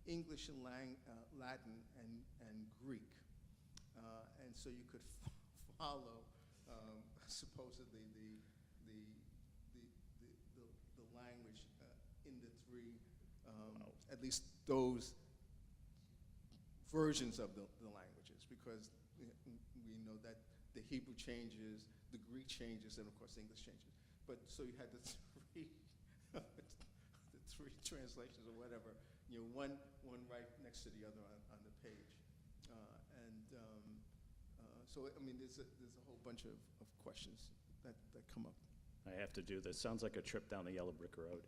English and Latin and Greek. And so you could follow supposedly the language in the three, at least those versions of the languages, because we know that the Hebrew changes, the Greek changes, and of course the English changes. But so you had the three translations or whatever, one right next to the other on the page. So I mean, there's a whole bunch of questions that come up. I have to do this. Sounds like a trip down the yellow brick road.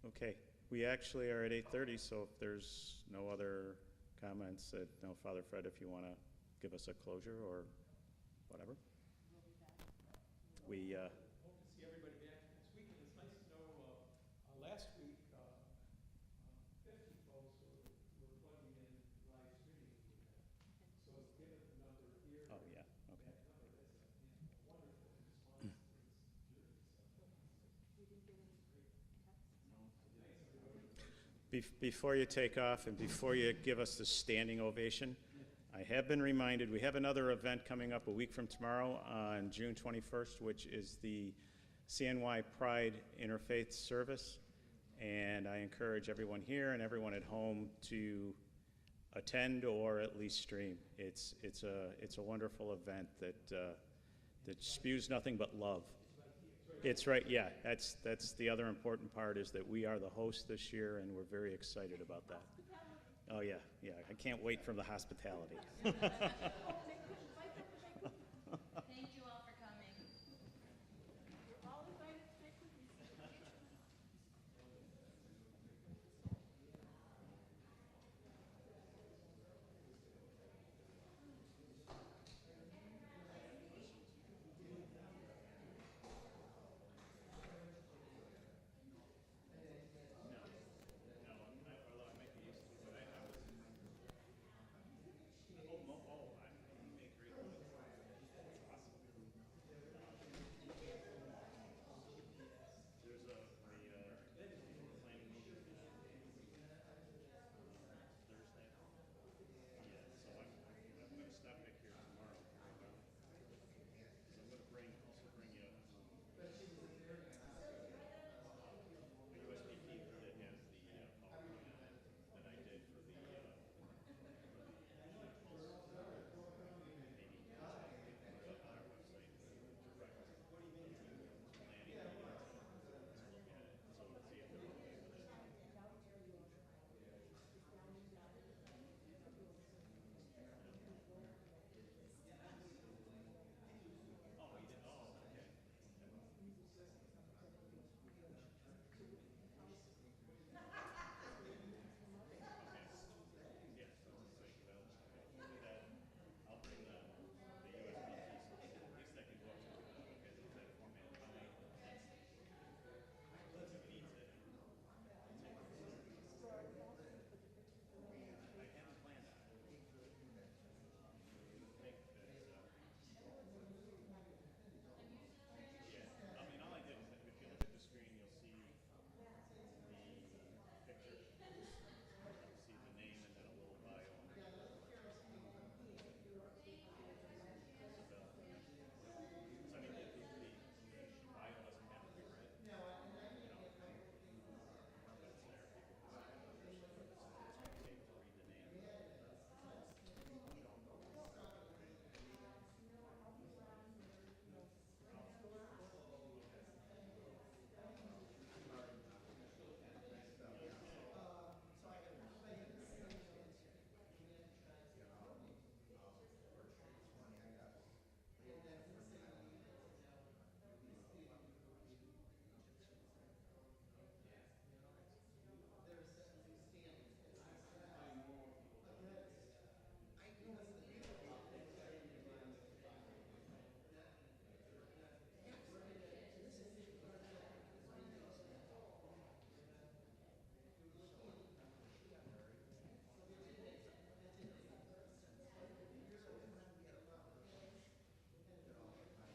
Okay, we actually are at 8:30, so if there's no other comments? No, Father Fred, if you want to give us a closure or whatever. We, Hope to see everybody back next week, and it's nice to know, last week, 50 folks were plugging in live streaming. So given the number here, oh, yeah, okay. that number, that's a wonderful response to this journey. Before you take off and before you give us the standing ovation, I have been reminded we have another event coming up a week from tomorrow on June 21st, which is the CNY Pride Interfaith Service. And I encourage everyone here and everyone at home to attend or at least stream. It's a wonderful event that spews nothing but love. It's right, yeah. That's the other important part, is that we are the host this year, and we're very excited about that. Oh yeah, I can't wait for the hospitality.